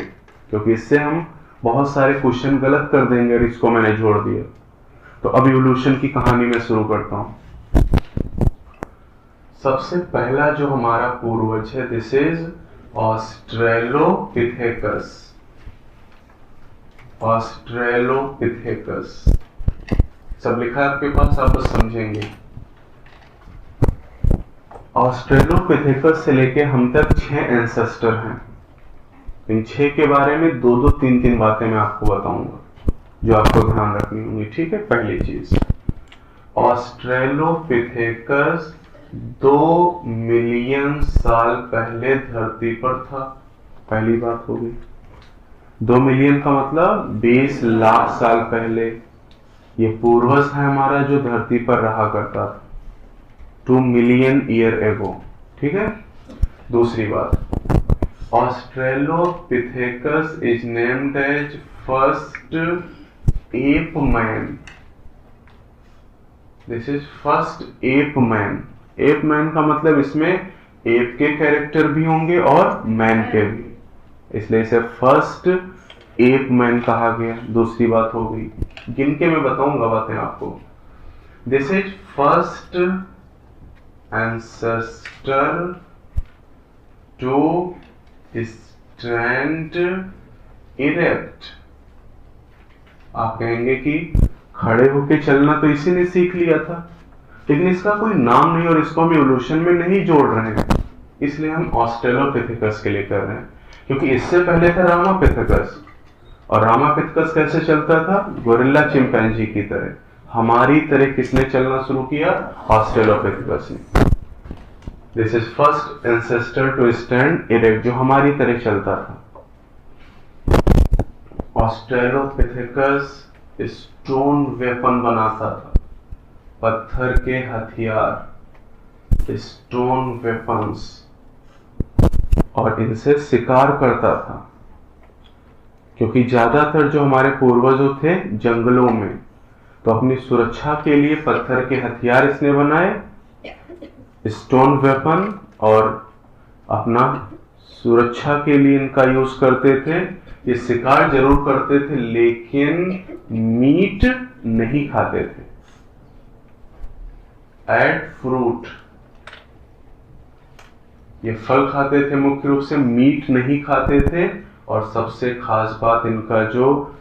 क्योंकि इससे हम बहुत सारे क्वेश्चन गलत कर देंगे और इसको मैंने जोड़ दिया। तो अब इवोल्यूशन की कहानी में शुरू करता हूं। सबसे पहला जो हमारा पूर्वज है, दिस इज ऑस्ट्रेलोपिथेकस। ऑस्ट्रेलोपिथेकस सब लिखा है आपके पास, आप बस समझेंगे। ऑस्ट्रेलोपिथेकस से लेके हम तक 6 एंसेस्टर हैं। इन 6 के बारे में 2-2, 3-3 बातें मैं आपको बताऊंगा जो आपको ध्यान रखनी होंगी, ठीक है। पहली चीज, ऑस्ट्रेलोपिथेकस 2 मिलियन साल पहले धरती पर था। पहली बात हो गई। 2 मिलियन का मतलब 20 लाख साल पहले ये पूर्वज है हमारा जो धरती पर रहा करता था, 2 मिलियन ईयर एगो, ठीक है। दूसरी बात, australopithecus is named as first ape man. This is first ape man. Ape man का मतलब इसमें एप के कैरेक्टर भी होंगे और मैन के भी, इसलिए इसे फर्स्ट एप मैन कहा गया। दूसरी बात हो गई, गिन के मैं बताऊंगा बातें आपको। This is first ancestor to stand erect. आप कहेंगे कि खड़े होके चलना तो इसी ने सीख लिया था, लेकिन इसका कोई नाम नहीं और इसको हम इवोल्यूशन में नहीं जोड़ रहे हैं, इसलिए हम ऑस्ट्रेलोपिथेकस के लिए कर रहे हैं। क्योंकि इससे पहले था रामापिथेकस, और रामापिथेकस कैसे चलता था, गोरिल्ला चिंपैंजी की तरह। हमारी तरह किसने चलना शुरू किया, ऑस्ट्रेलोपिथेकस ने। This is first ancestor to stand erect, जो हमारी तरह चलता था। ऑस्ट्रेलोपिथेकस स्टोन वेपन बनाता था, पत्थर के हथियार, स्टोन वेपन्स, और इनसे शिकार करता था, क्योंकि ज्यादातर जो हमारे पूर्वज थे जंगलों में, तो अपनी सुरक्षा के लिए पत्थर के हथियार इसने बनाए, स्टोन वेपन, और अपना सुरक्षा के लिए इनका यूज करते थे। ये शिकार जरूर करते थे लेकिन मीट नहीं खाते थे। एड फ्रूट, ये फल खाते थे मुख्य रूप से, मीट नहीं खाते थे। और सबसे खास बात इनका जो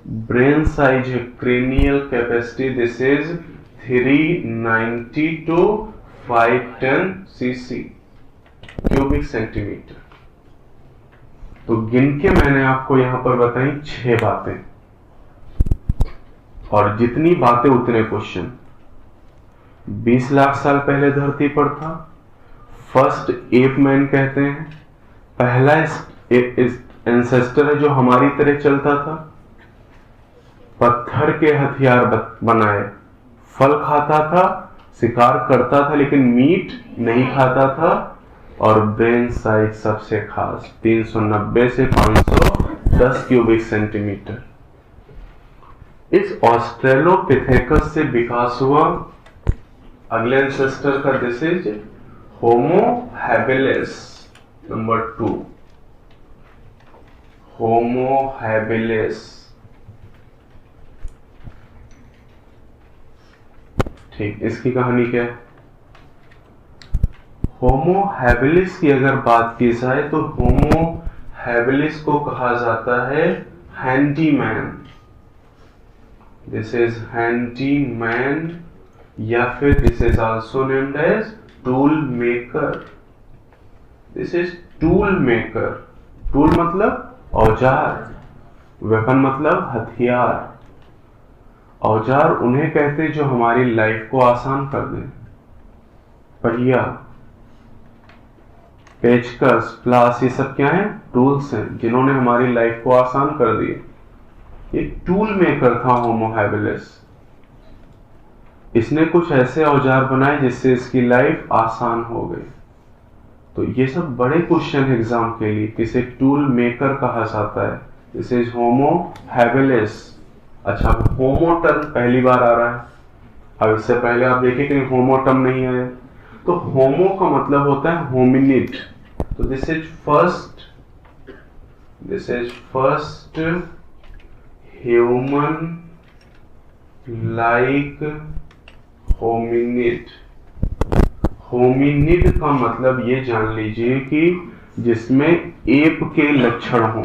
ब्रेन साइज है, cranial capacity, this is 390 to 510 cc cubic centimetre. तो गिन के मैंने आपको यहां पर बताई 6 बातें, और जितनी बातें उतने क्वेश्चन। 20 लाख साल पहले धरती पर था, फर्स्ट एप मैन कहते हैं, पहला एंसेस्टर है जो हमारी तरह चलता था, पत्थर के हथियार बनाए, फल खाता था, शिकार करता था लेकिन मीट नहीं खाता था, और ब्रेन साइज सबसे खास 390 से 510 क्यूबिक सेंटीमीटर। इस ऑस्ट्रेलोपिथेकस से विकास हुआ अगले एंसेस्टर का, this is Homo habilis number 2, Homo habilis. ठीक, इसकी कहानी क्या है? होमो हैबिलिस की अगर बात की जाए तो होमो हैबिलिस को कहा जाता है हैंडीमैन, दिस इज हैंडीमैन, या फिर this is also named as tool maker, this is tool maker. Tool मतलब औजार, वेपन मतलब हथियार। औजार उन्हें कहते हैं जो हमारी लाइफ को आसान कर दें। पहिया, पेचकस, प्लास, ये सब क्या है? टूल्स हैं जिन्होंने हमारी लाइफ को आसान कर दिए। ये टूल मेकर था होमो हैबिलिस। इसने कुछ ऐसे औजार बनाए जिससे इसकी लाइफ आसान हो गई। तो ये सब बड़े क्वेश्चन एग्जाम के लिए, किसे टूल मेकर कहा जाता है, दिस इज होमो हैबिलिस। अच्छा, होमो टर्म पहली बार आ रहा है, अब इससे पहले आप देखिए कि होमो टर्म नहीं आया। तो होमो का मतलब होता है होमिनिड। तो this is first human like hominid. Hominid का मतलब ये जान लीजिए कि जिसमें एप के लक्षण हो।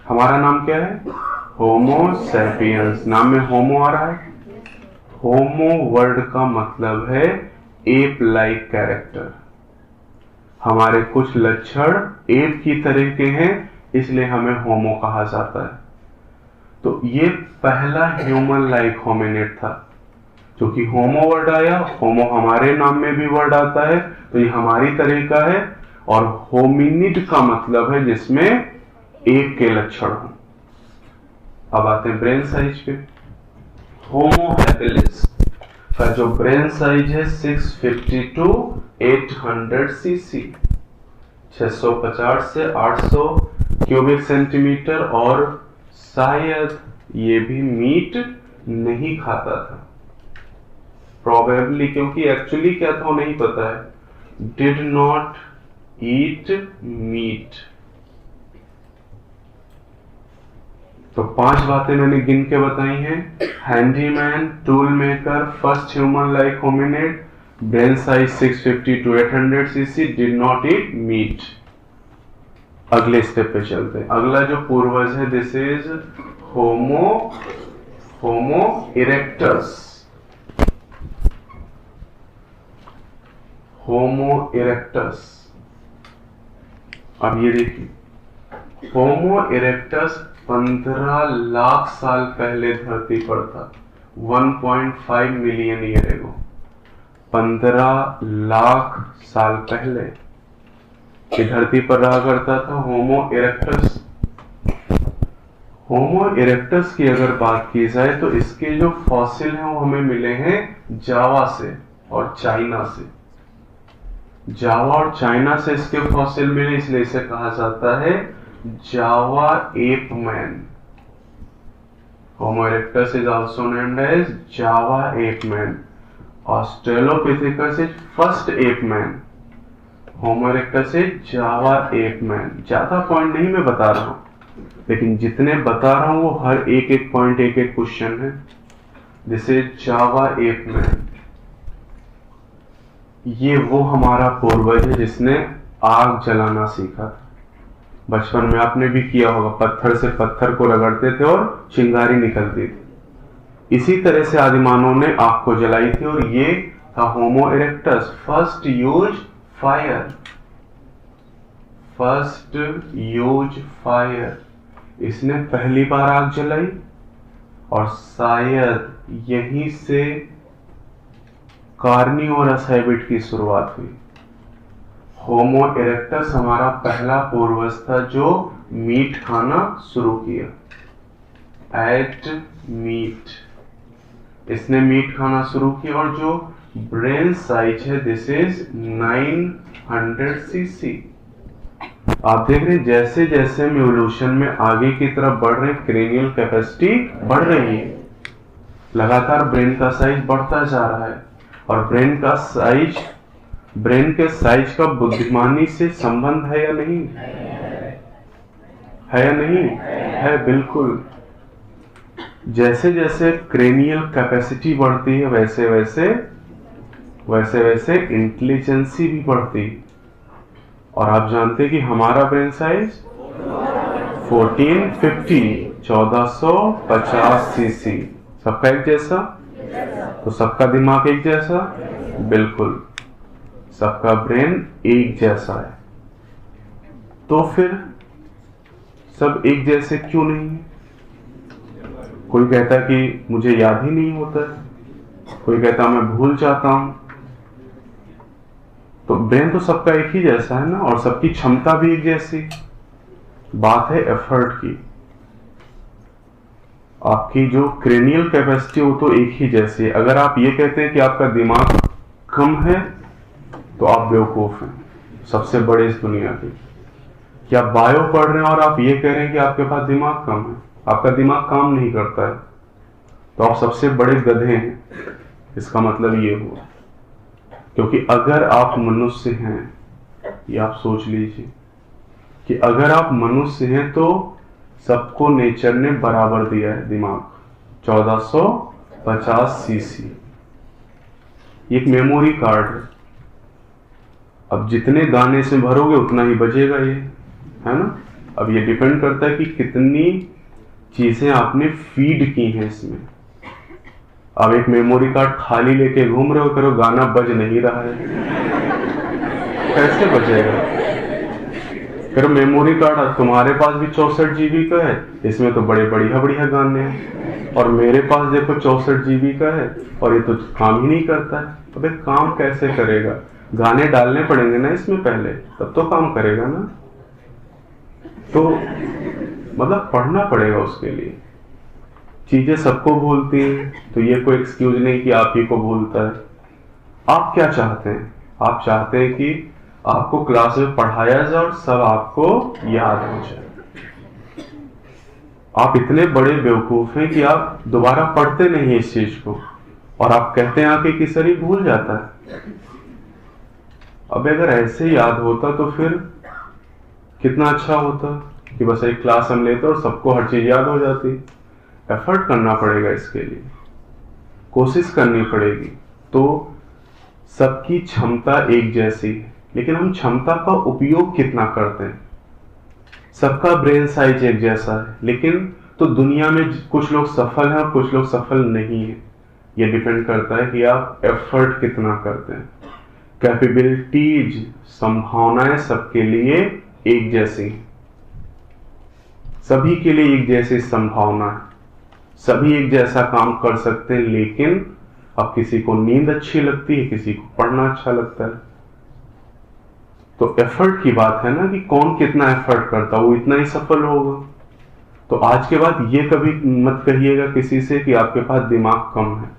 हमारा नाम क्या है? Homo sapiens. नाम में होमो आ रहा है। होमो वर्ड का मतलब है एप लाइक कैरेक्टर। हमारे कुछ लक्षण एप की तरह के हैं, इसलिए हमें होमो कहा जाता है। तो ये पहला ह्यूमन लाइक होमिनिड था। क्योंकि होमो वर्ड आया, होमो हमारे नाम में भी वर्ड आता है, तो ये हमारी तरह का है। और होमिनिड का मतलब है जिसमें एप के लक्षण हो। अब आते हैं ब्रेन साइज पे। होमो हैबिलिस का जो ब्रेन साइज है 650 to 800 cc, 650 से 800 क्यूबिक सेंटीमीटर, और शायद ये भी मीट नहीं खाता था, प्रोबेबली, क्योंकि एक्चुअली क्या था वो नहीं पता है। Did not eat meat. तो 5 बातें मैंने गिन के बताई हैं। Handyman, tool maker, first human like hominid, brain size 650 to 800 cc, did not eat meat. अगले स्टेप पे चलते हैं। अगला जो पूर्वज है, this is homo erectus. Homo erectus. अब ये देखिए, होमो इरेक्टस 15 लाख साल पहले धरती पर था, 1.5 मिलियन ईयर एगो। 15 लाख साल पहले की धरती पर रहा करता था होमो इरेक्टस। होमो इरेक्टस की अगर बात की जाए तो इसके जो फॉसिल हैं वो हमें मिले हैं जावा से और चाइना से। जावा और चाइना से इसके फॉसिल मिले, इसलिए इसे कहा जाता है Java ape man. Homo erectus is also named as Java ape man. Australopithecus is first ape man. Homo erectus is Java ape man. ज्यादा पॉइंट नहीं मैं बता रहा हूं, लेकिन जितने बता रहा हूं वो हर एक एक पॉइंट एक एक क्वेश्चन है। This is Java ape man. ये वो हमारा पूर्वज है जिसने आग जलाना सीखा था। बचपन में आपने भी किया होगा, पत्थर से पत्थर को रगड़ते थे और चिंगारी निकलती थी। इसी तरह से आदिमानव ने आग को जलाई थी और ये था homo erectus, first use fire. First use fire. इसने पहली बार आग जलाई और शायद यहीं से कार्निवोरस हैबिट की शुरुआत हुई। होमो इरेक्टस हमारा पहला पूर्वज था जो मीट खाना शुरू किया। Eight meet. इसने मीट खाना शुरू किया और जो ब्रेन साइज है दिस इज 900 सीसी। आप देख रहे हैं जैसे जैसे हम इवोल्यूशन में आगे की तरफ बढ़ रहे हैं क्रेनियल कैपेसिटी बढ़ रही है, लगातार ब्रेन का साइज बढ़ता जा रहा है। और ब्रेन के साइज का बुद्धिमानी से संबंध है या नहीं? है या नहीं? है, बिल्कुल। जैसे जैसे क्रेनियल कैपेसिटी बढ़ती है वैसे वैसे इंटेलिजेंसी भी बढ़ती है। और आप जानते हैं कि हमारा ब्रेन साइज 1450 सीसी। सबका एक जैसा? तो सबका दिमाग एक जैसा? बिल्कुल, सबका ब्रेन एक जैसा है। तो फिर सब एक जैसे क्यों नहीं है? कोई कहता है कि मुझे याद ही नहीं होता है, कोई कहता मैं भूल जाता हूं। तो ब्रेन तो सबका एक ही जैसा है ना, और सबकी क्षमता भी एक जैसी। बात है एफर्ट की। आपकी जो क्रेनियल कैपेसिटी वो तो एक ही जैसी है। अगर आप ये कहते हैं कि आपका दिमाग कम है तो आप बेवकूफ हैं, सबसे बड़े इस दुनिया के। क्या बायो पढ़ रहे हैं और आप ये कह रहे हैं कि आपके पास दिमाग कम है, आपका दिमाग काम नहीं करता है, तो आप सबसे बड़े गधे हैं। इसका मतलब ये हुआ, क्योंकि अगर आप मनुष्य हैं, ये आप सोच लीजिए कि अगर आप मनुष्य हैं तो सबको नेचर ने बराबर दिया है दिमाग, 1450 सीसी। एक मेमोरी कार्ड है। अब जितने गाने से भरोगे उतना ही बजेगा ये, है ना। अब ये डिपेंड करता है कि कितनी चीजें आपने फीड की हैं इसमें। अब एक मेमोरी कार्ड खाली लेके घूम रहे हो, करो गाना बज नहीं रहा है, कैसे बजेगा? फिर मेमोरी कार्ड तुम्हारे पास भी 64 GB का है, इसमें तो बड़े बढ़िया गाने हैं, और मेरे पास देखो 64 GB का है और ये तो काम ही नहीं करता है। अबे काम कैसे करेगा? गाने डालने पड़ेंगे ना इसमें पहले, तब तो काम करेगा ना। तो मतलब पढ़ना पड़ेगा उसके लिए। चीजें सबको भूलती हैं, तो ये कोई एक्सक्यूज नहीं कि आप ही को भूलता है। आप क्या चाहते हैं? आप चाहते हैं कि आपको क्लास में पढ़ाया जाए और सब आपको याद हो जाए। आप इतने बड़े बेवकूफ हैं कि आप दोबारा पढ़ते नहीं है इस चीज को, और आप कहते हैं आके कि सर ये भूल जाता है। अब अगर ऐसे याद होता तो फिर कितना अच्छा होता कि बस एक क्लास हम लेते और सबको हर चीज याद हो जाती। एफर्ट करना पड़ेगा इसके लिए, कोशिश करनी पड़ेगी। तो सबकी क्षमता एक जैसी है, लेकिन हम क्षमता का उपयोग कितना करते हैं। सबका ब्रेन साइज एक जैसा है, लेकिन तो दुनिया में कुछ लोग सफल हैं और कुछ लोग सफल नहीं है। यह डिपेंड करता है कि आप एफर्ट कितना करते हैं। कैपेबिलिटीज, संभावनाएं सबके लिए एक जैसी, सभी के लिए एक जैसी संभावना है, सभी एक जैसा काम कर सकते हैं, लेकिन अब किसी को नींद अच्छी लगती है, किसी को पढ़ना अच्छा लगता है। तो एफर्ट की बात है ना कि कौन कितना एफर्ट करता है वो इतना ही सफल होगा। तो आज के बाद ये कभी मत कहिएगा किसी से कि आपके पास दिमाग कम है,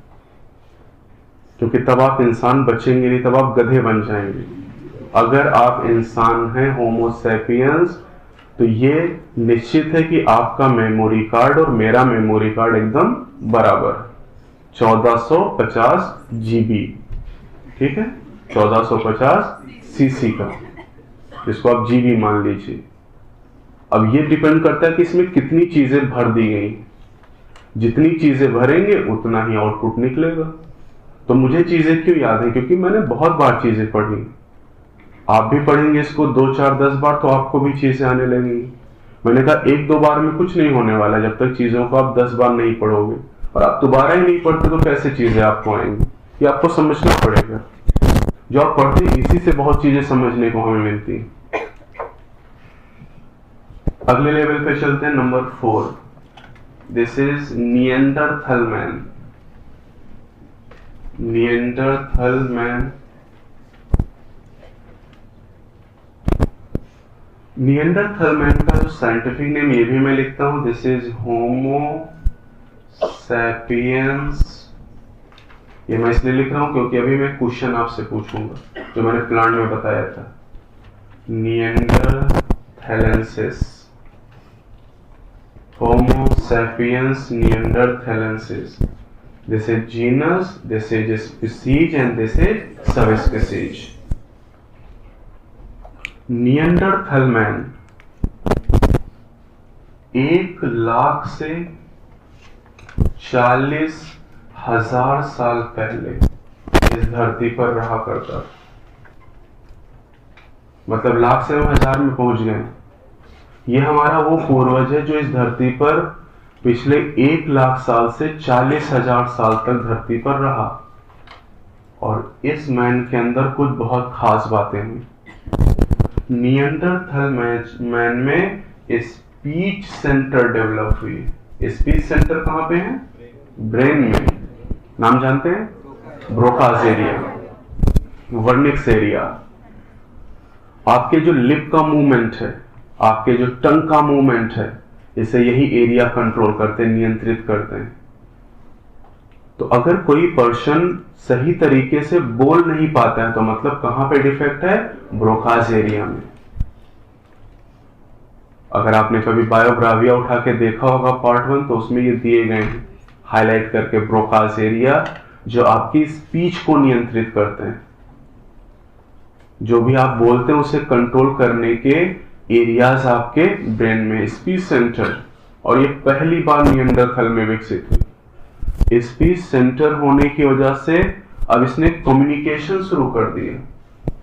क्योंकि तब आप इंसान बचेंगे नहीं, तब आप गधे बन जाएंगे। अगर आप इंसान हैं होमो सैपियंस, तो ये निश्चित है कि आपका मेमोरी कार्ड और मेरा मेमोरी कार्ड एकदम बराबर, 1450 GB, ठीक है, 1450 सीसी का, जिसको आप जीबी मान लीजिए। अब ये डिपेंड करता है कि इसमें कितनी चीजें भर दी गई। जितनी चीजें भरेंगे उतना ही आउटपुट निकलेगा। तो मुझे चीजें क्यों याद है? क्योंकि मैंने बहुत बार चीजें पढ़ी। आप भी पढ़ेंगे इसको 2, 4, 10 बार तो आपको भी चीजें आने लगेंगी। मैंने कहा 1-2 बार में कुछ नहीं होने वाला, जब तक चीजों को आप 10 बार नहीं पढ़ोगे। और आप दोबारा ही नहीं पढ़ते तो कैसे चीजें आपको आएंगी? ये आपको समझना पड़ेगा। जो आप पढ़ते हैं इसी से बहुत चीजें समझने को हमें मिलती हैं। अगले लेवल पे चलते हैं, number 4। This is Neanderthal man. Neanderthal man, Neanderthal man का जो साइंटिफिक नेम ये भी मैं लिखता हूं, दिस इज होमो सैपियंस। ये मैं इसलिए लिख रहा हूं क्योंकि अभी मैं क्वेश्चन आपसे पूछूंगा जो मैंने प्लान में बताया था। Neanderthalensis, homo sapiens neanderthalensis. This is genus, this is species and this is subspecies. Neanderthal man 1,00,000 से 40,000 साल पहले इस धरती पर रहा करता। मतलब लाख से हम हजार में पहुंच गए। ये हमारा वो पूर्वज है जो इस धरती पर पिछले 1,00,000 साल से 40,000 साल तक धरती पर रहा। और इस मैन के अंदर कुछ बहुत खास बातें हुई। निएंडरथल मैन में स्पीच सेंटर डेवलप हुई। स्पीच सेंटर कहां पे है? ब्रेन में। नाम जानते हैं? Broca's area, Wernicke's area. आपके जो लिप का मूवमेंट है, आपके जो टंग का मूवमेंट है, इसे यही एरिया कंट्रोल करते हैं, नियंत्रित करते हैं। तो अगर कोई पर्सन सही तरीके से बोल नहीं पाता है तो मतलब कहां पे डिफेक्ट है? ब्रोकास एरिया में। अगर आपने कभी बायोब्राविया उठा के देखा होगा पार्ट 1, तो उसमें ये दिए गए हैं हाईलाइट करके, ब्रोकास एरिया जो आपकी स्पीच को नियंत्रित करते हैं। जो भी आप बोलते हैं उसे कंट्रोल करने के एरियाज आपके ब्रेन में, स्पीच सेंटर। और ये पहली बार निएंडरथल में विकसित हुई। स्पीच सेंटर होने की वजह से अब इसने कम्युनिकेशन शुरू कर दिया।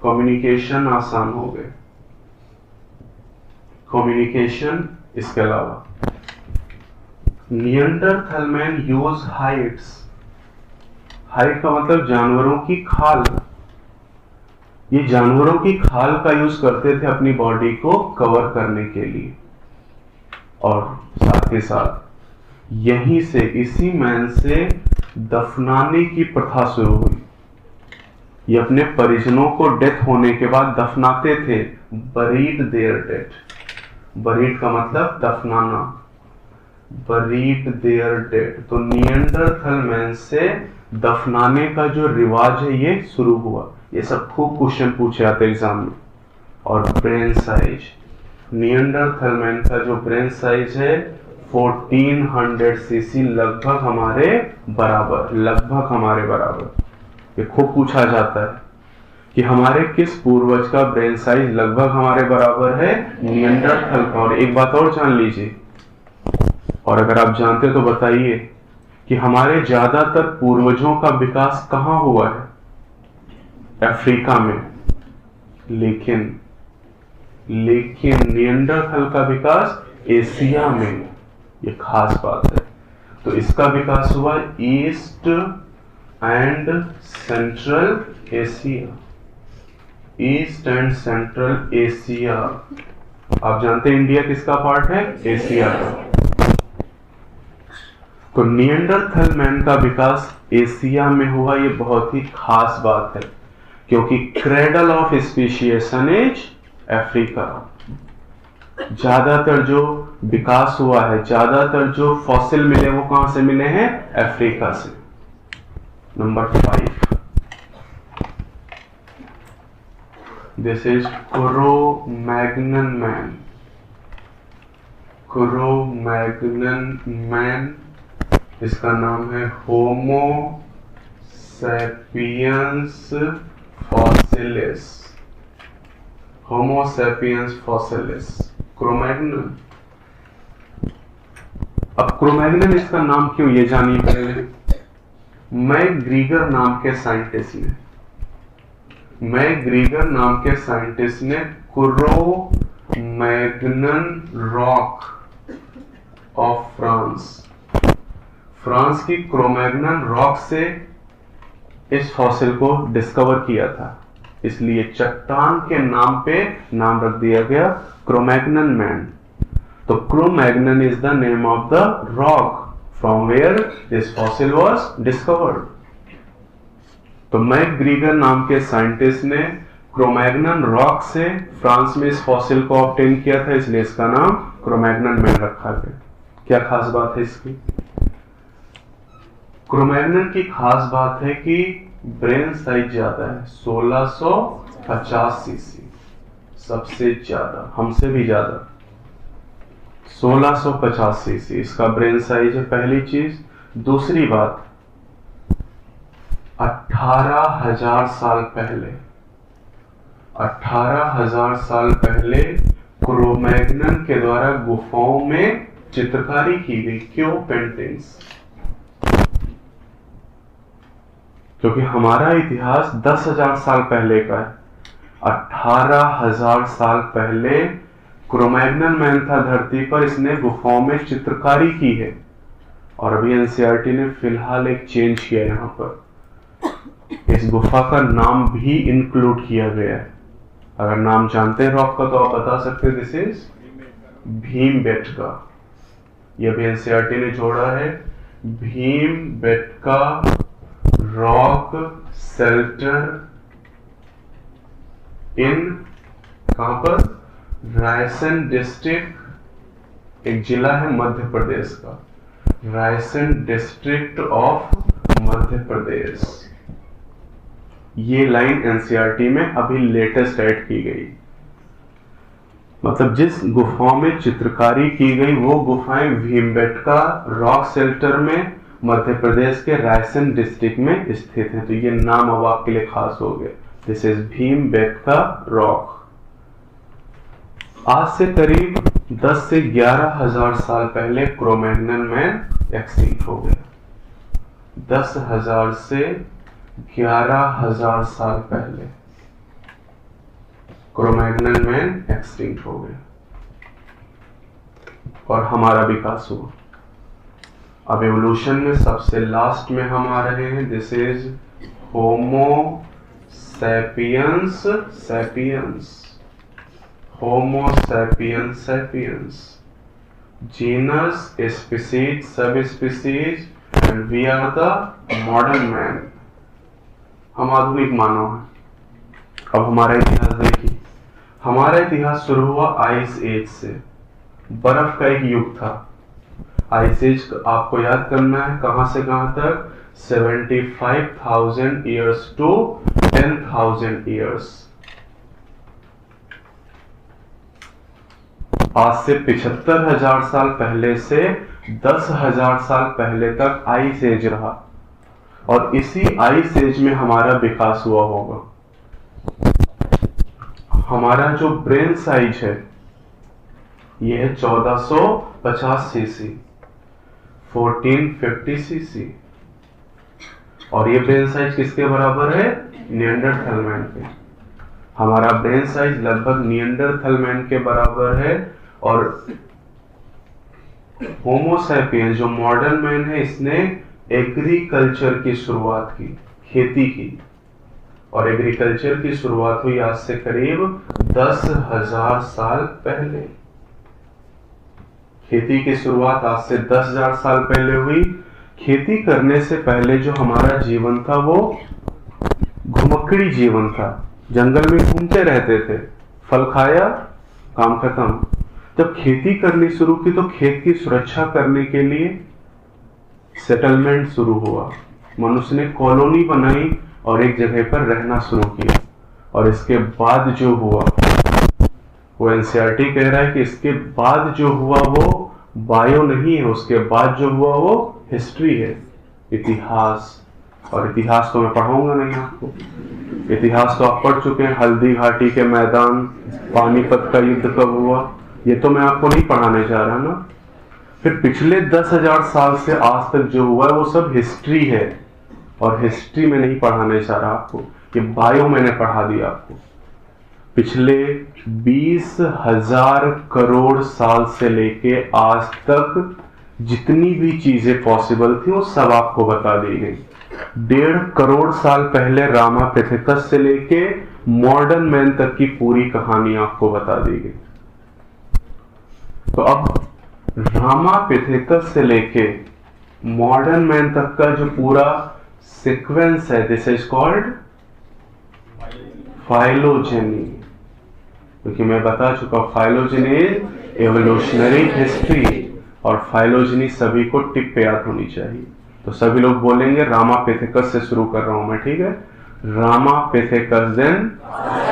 कम्युनिकेशन आसान हो गए। कम्युनिकेशन, इसके अलावा Neanderthal man use Heights. Height का मतलब जानवरों की खाल। ये जानवरों की खाल का यूज करते थे अपनी बॉडी को कवर करने के लिए। और साथ ही साथ यहीं से, इसी मैन से दफनाने की प्रथा शुरू हुई। ये अपने परिजनों को डेथ होने के बाद दफनाते थे, बरीड देयर डेड। बरीड का मतलब दफनाना, बरीड देयर डेड। तो निएंडरथल मैन से दफनाने का जो रिवाज है ये शुरू हुआ। ये सब खूब क्वेश्चन पूछे आते एग्जाम में। और ब्रेन साइज, निएंडरथल मैन का जो ब्रेन साइज है 1400 सीसी, लगभग हमारे बराबर, लगभग हमारे बराबर। ये खूब पूछा जाता है कि हमारे किस पूर्वज का ब्रेन साइज लगभग हमारे बराबर है? निएंडरथल का। और एक बात और जान लीजिए, और अगर आप जानते तो बताइए कि हमारे ज्यादातर पूर्वजों का विकास कहां हुआ है? अफ्रीका में। लेकिन निएंडरथल का विकास एशिया में। ये खास बात है। तो इसका विकास हुआ east and central Asia. East and central Asia. आप जानते हैं इंडिया किसका पार्ट है? एशिया का। तो निएंडरथल मैन का विकास एशिया में हुआ, ये बहुत ही खास बात है, क्योंकि क्रेडल ऑफ स्पीशीएशन इज अफ्रीका। ज्यादातर जो विकास हुआ है, ज्यादातर जो फॉसिल मिले वो कहां से मिले हैं? अफ्रीका से। Number 5, this is Cro-Magnon man. Cro-Magnon man, इसका नाम है Homo sapiens फॉसिलिस। Homo sapiens फॉसिलिस, Cro-Magnon. अब क्रो-मैग्नन इसका नाम क्यों, ये जानिए पहले। मैकग्रीगर नाम के साइंटिस्ट ने क्रो-मैग्नन रॉक ऑफ फ्रांस की क्रो-मैग्नन रॉक से इस फॉसिल को डिस्कवर किया था, इसलिए चट्टान के नाम पे नाम रख दिया गया क्रो-मैग्नन मैन। तो Cro-Magnon is the name of the rock from where this fossil was discovered. तो मैकग्रीगर नाम के साइंटिस्ट ने क्रो-मैग्नन रॉक से फ्रांस में इस फॉसिल को ऑब्टेन किया था, इसलिए इसका नाम क्रो-मैग्नन मैन रखा गया। क्या खास बात है इसकी? क्रो-मैग्नन की खास बात है कि ब्रेन साइज ज्यादा है, 1650 सीसी, सबसे ज्यादा, हमसे भी ज्यादा, 1650 सीसी इसका ब्रेन साइज है, पहली चीज। दूसरी बात, 18,000 साल पहले क्रो-मैग्नन के द्वारा गुफाओं में चित्रकारी की गई। क्यों? पेंटिंग्स। क्योंकि हमारा इतिहास 10,000 साल पहले का है, 18,000 साल पहले क्रो-मैग्नन मैन था धरती पर, इसने गुफाओं में चित्रकारी की है। और अभी एनसीईआरटी ने फिलहाल एक चेंज किया, यहां पर इस गुफा का नाम भी इंक्लूड किया गया है। अगर नाम जानते हैं रॉक का तो आप बता सकते हैं, दिस इज भीमबेटका। यह भी एनसीईआरटी ने जोड़ा है, भीमबेटका रॉक शेल्टर इन, कहां पर? रायसेन डिस्ट्रिक्ट, एक जिला है मध्य प्रदेश का, रायसेन डिस्ट्रिक्ट ऑफ मध्य प्रदेश। ये लाइन एनसीईआरटी में अभी लेटेस्ट ऐड की गई। मतलब जिस गुफाओं में चित्रकारी की गई वो गुफाएं भीमबेटका रॉक शेल्टर में मध्य प्रदेश के रायसेन डिस्ट्रिक्ट में स्थित है। तो ये नाम अब आपके लिए खास हो गया, दिस इज भीमबेटका रॉक। आज से करीब 10 से 11,000 साल पहले क्रो-मैग्नन मैन एक्सटिंक्ट हो गया। 10,000 से 11,000 साल पहले क्रो-मैग्नन मैन एक्सटिंक्ट हो गया और हमारा विकास हुआ। अब एवोल्यूशन में सबसे लास्ट में हम आ रहे हैं, this is homo sapiens homo sapiens genus, species, subspecies, and we are the modern man. हम आधुनिक मानव हैं। अब हमारा इतिहास देखिए, हमारा इतिहास शुरू हुआ आइस एज से। बर्फ का एक युग था। आइस एज आपको याद करना है, कहां से कहां तक? 75,000 ईयर्स टू 10,000 ईयर्स। आज से 75,000 साल पहले से 10,000 साल पहले तक आइस एज रहा और इसी आइस एज में हमारा विकास हुआ होगा। हमारा जो ब्रेन साइज है यह है 1450 सीसी, 1450 सीसी, और ये ब्रेन साइज किसके बराबर है? निएंडरथल मैन के। हमारा ब्रेन साइज लगभग निएंडरथल मैन के बराबर है और होमो सैपियंस जो मॉडर्न मैन है इसने एग्रीकल्चर की शुरुआत की, खेती की, और एग्रीकल्चर की शुरुआत हुई आज से करीब 10,000 साल पहले। खेती की शुरुआत आज से 10,000 साल पहले हुई। खेती करने से पहले जो हमारा जीवन था वो घुमक्कड़ी जीवन था, जंगल में घूमते रहते थे, फल खाया काम खत्म। जब खेती करनी शुरू की तो खेत की सुरक्षा करने के लिए सेटलमेंट शुरू हुआ, मनुष्य ने कॉलोनी बनाई और एक जगह पर रहना शुरू किया। और इसके बाद जो हुआ वो एनसीईआरटी कह रहा है कि इसके बाद जो हुआ वो बायो नहीं है, उसके बाद जो हुआ वो हिस्ट्री है, इतिहास। और इतिहास तो मैं पढ़ाऊंगा नहीं आपको, इतिहास तो आप पढ़ चुके हैं, हल्दी घाटी के मैदान, पानीपत का युद्ध कब हुआ, ये तो मैं आपको नहीं पढ़ाने जा रहा ना। फिर पिछले 10,000 साल से आज तक जो हुआ है वो सब हिस्ट्री है, और हिस्ट्री में नहीं पढ़ाने जा रहा आपको, ये बायो मैंने पढ़ा दिया आपको। पिछले 20,000 करोड़ साल से लेके आज तक जितनी भी चीजें पॉसिबल थी वो सब आपको बता दी गई। 1.5 करोड़ साल पहले रामापिथेकस से लेके मॉडर्न मैन तक की पूरी कहानी आपको बता दी गई। तो अब रामापिथेकस से लेके मॉडर्न मैन तक का जो पूरा सीक्वेंस है, दिस इज कॉल्ड फाइलोजेनी। क्योंकि मैं बता चुका, फाइलोजेनी इज एवोल्यूशनरी हिस्ट्री, और फाइलोजेनी सभी को टिप पे याद होनी चाहिए। तो सभी लोग बोलेंगे, रामापिथेकस से शुरू कर रहा हूं मैं, ठीक है। Ramapithecus, then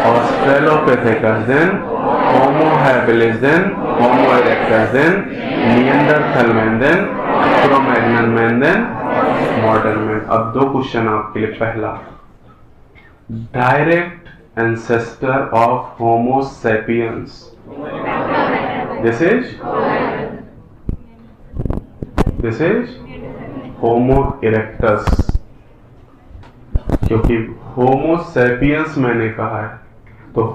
australopithecus, then homo habilis, then homo erectus, then Neanderthal man, then Cro Magnon man, then modern man. अब 2 क्वेश्चन आपके लिए। पहला, direct ancestor of Homo sapiens, this is Homo erectus, क्योंकि Homo sapiens मैंने कहा है, तो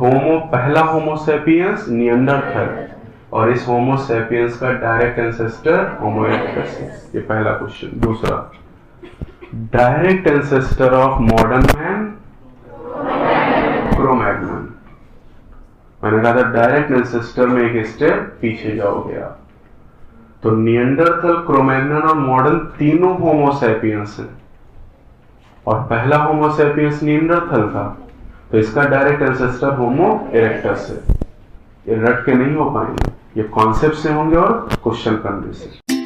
पहला Homo sapiens निएंडरथल, और इस Homo sapiens का डायरेक्ट एंसेस्टर Homo erectus है। ये पहला क्वेश्चन। दूसरा, direct ancestor of modern man Cro-Magnon. मैंने कहा था डायरेक्ट एंसेस्टर में एक स्टेप पीछे जाओगे आप। तो निएंडरथल, क्रो-मैग्नन और मॉडर्न तीनों होमो सैपियंस हैं, और पहला होमो सैपियंस निएंडरथल था, तो इसका डायरेक्ट एंसेस्टर होमो इरेक्टस है। ये रट के नहीं हो पाएंगे, ये कॉन्सेप्ट से होंगे और क्वेश्चन करने से।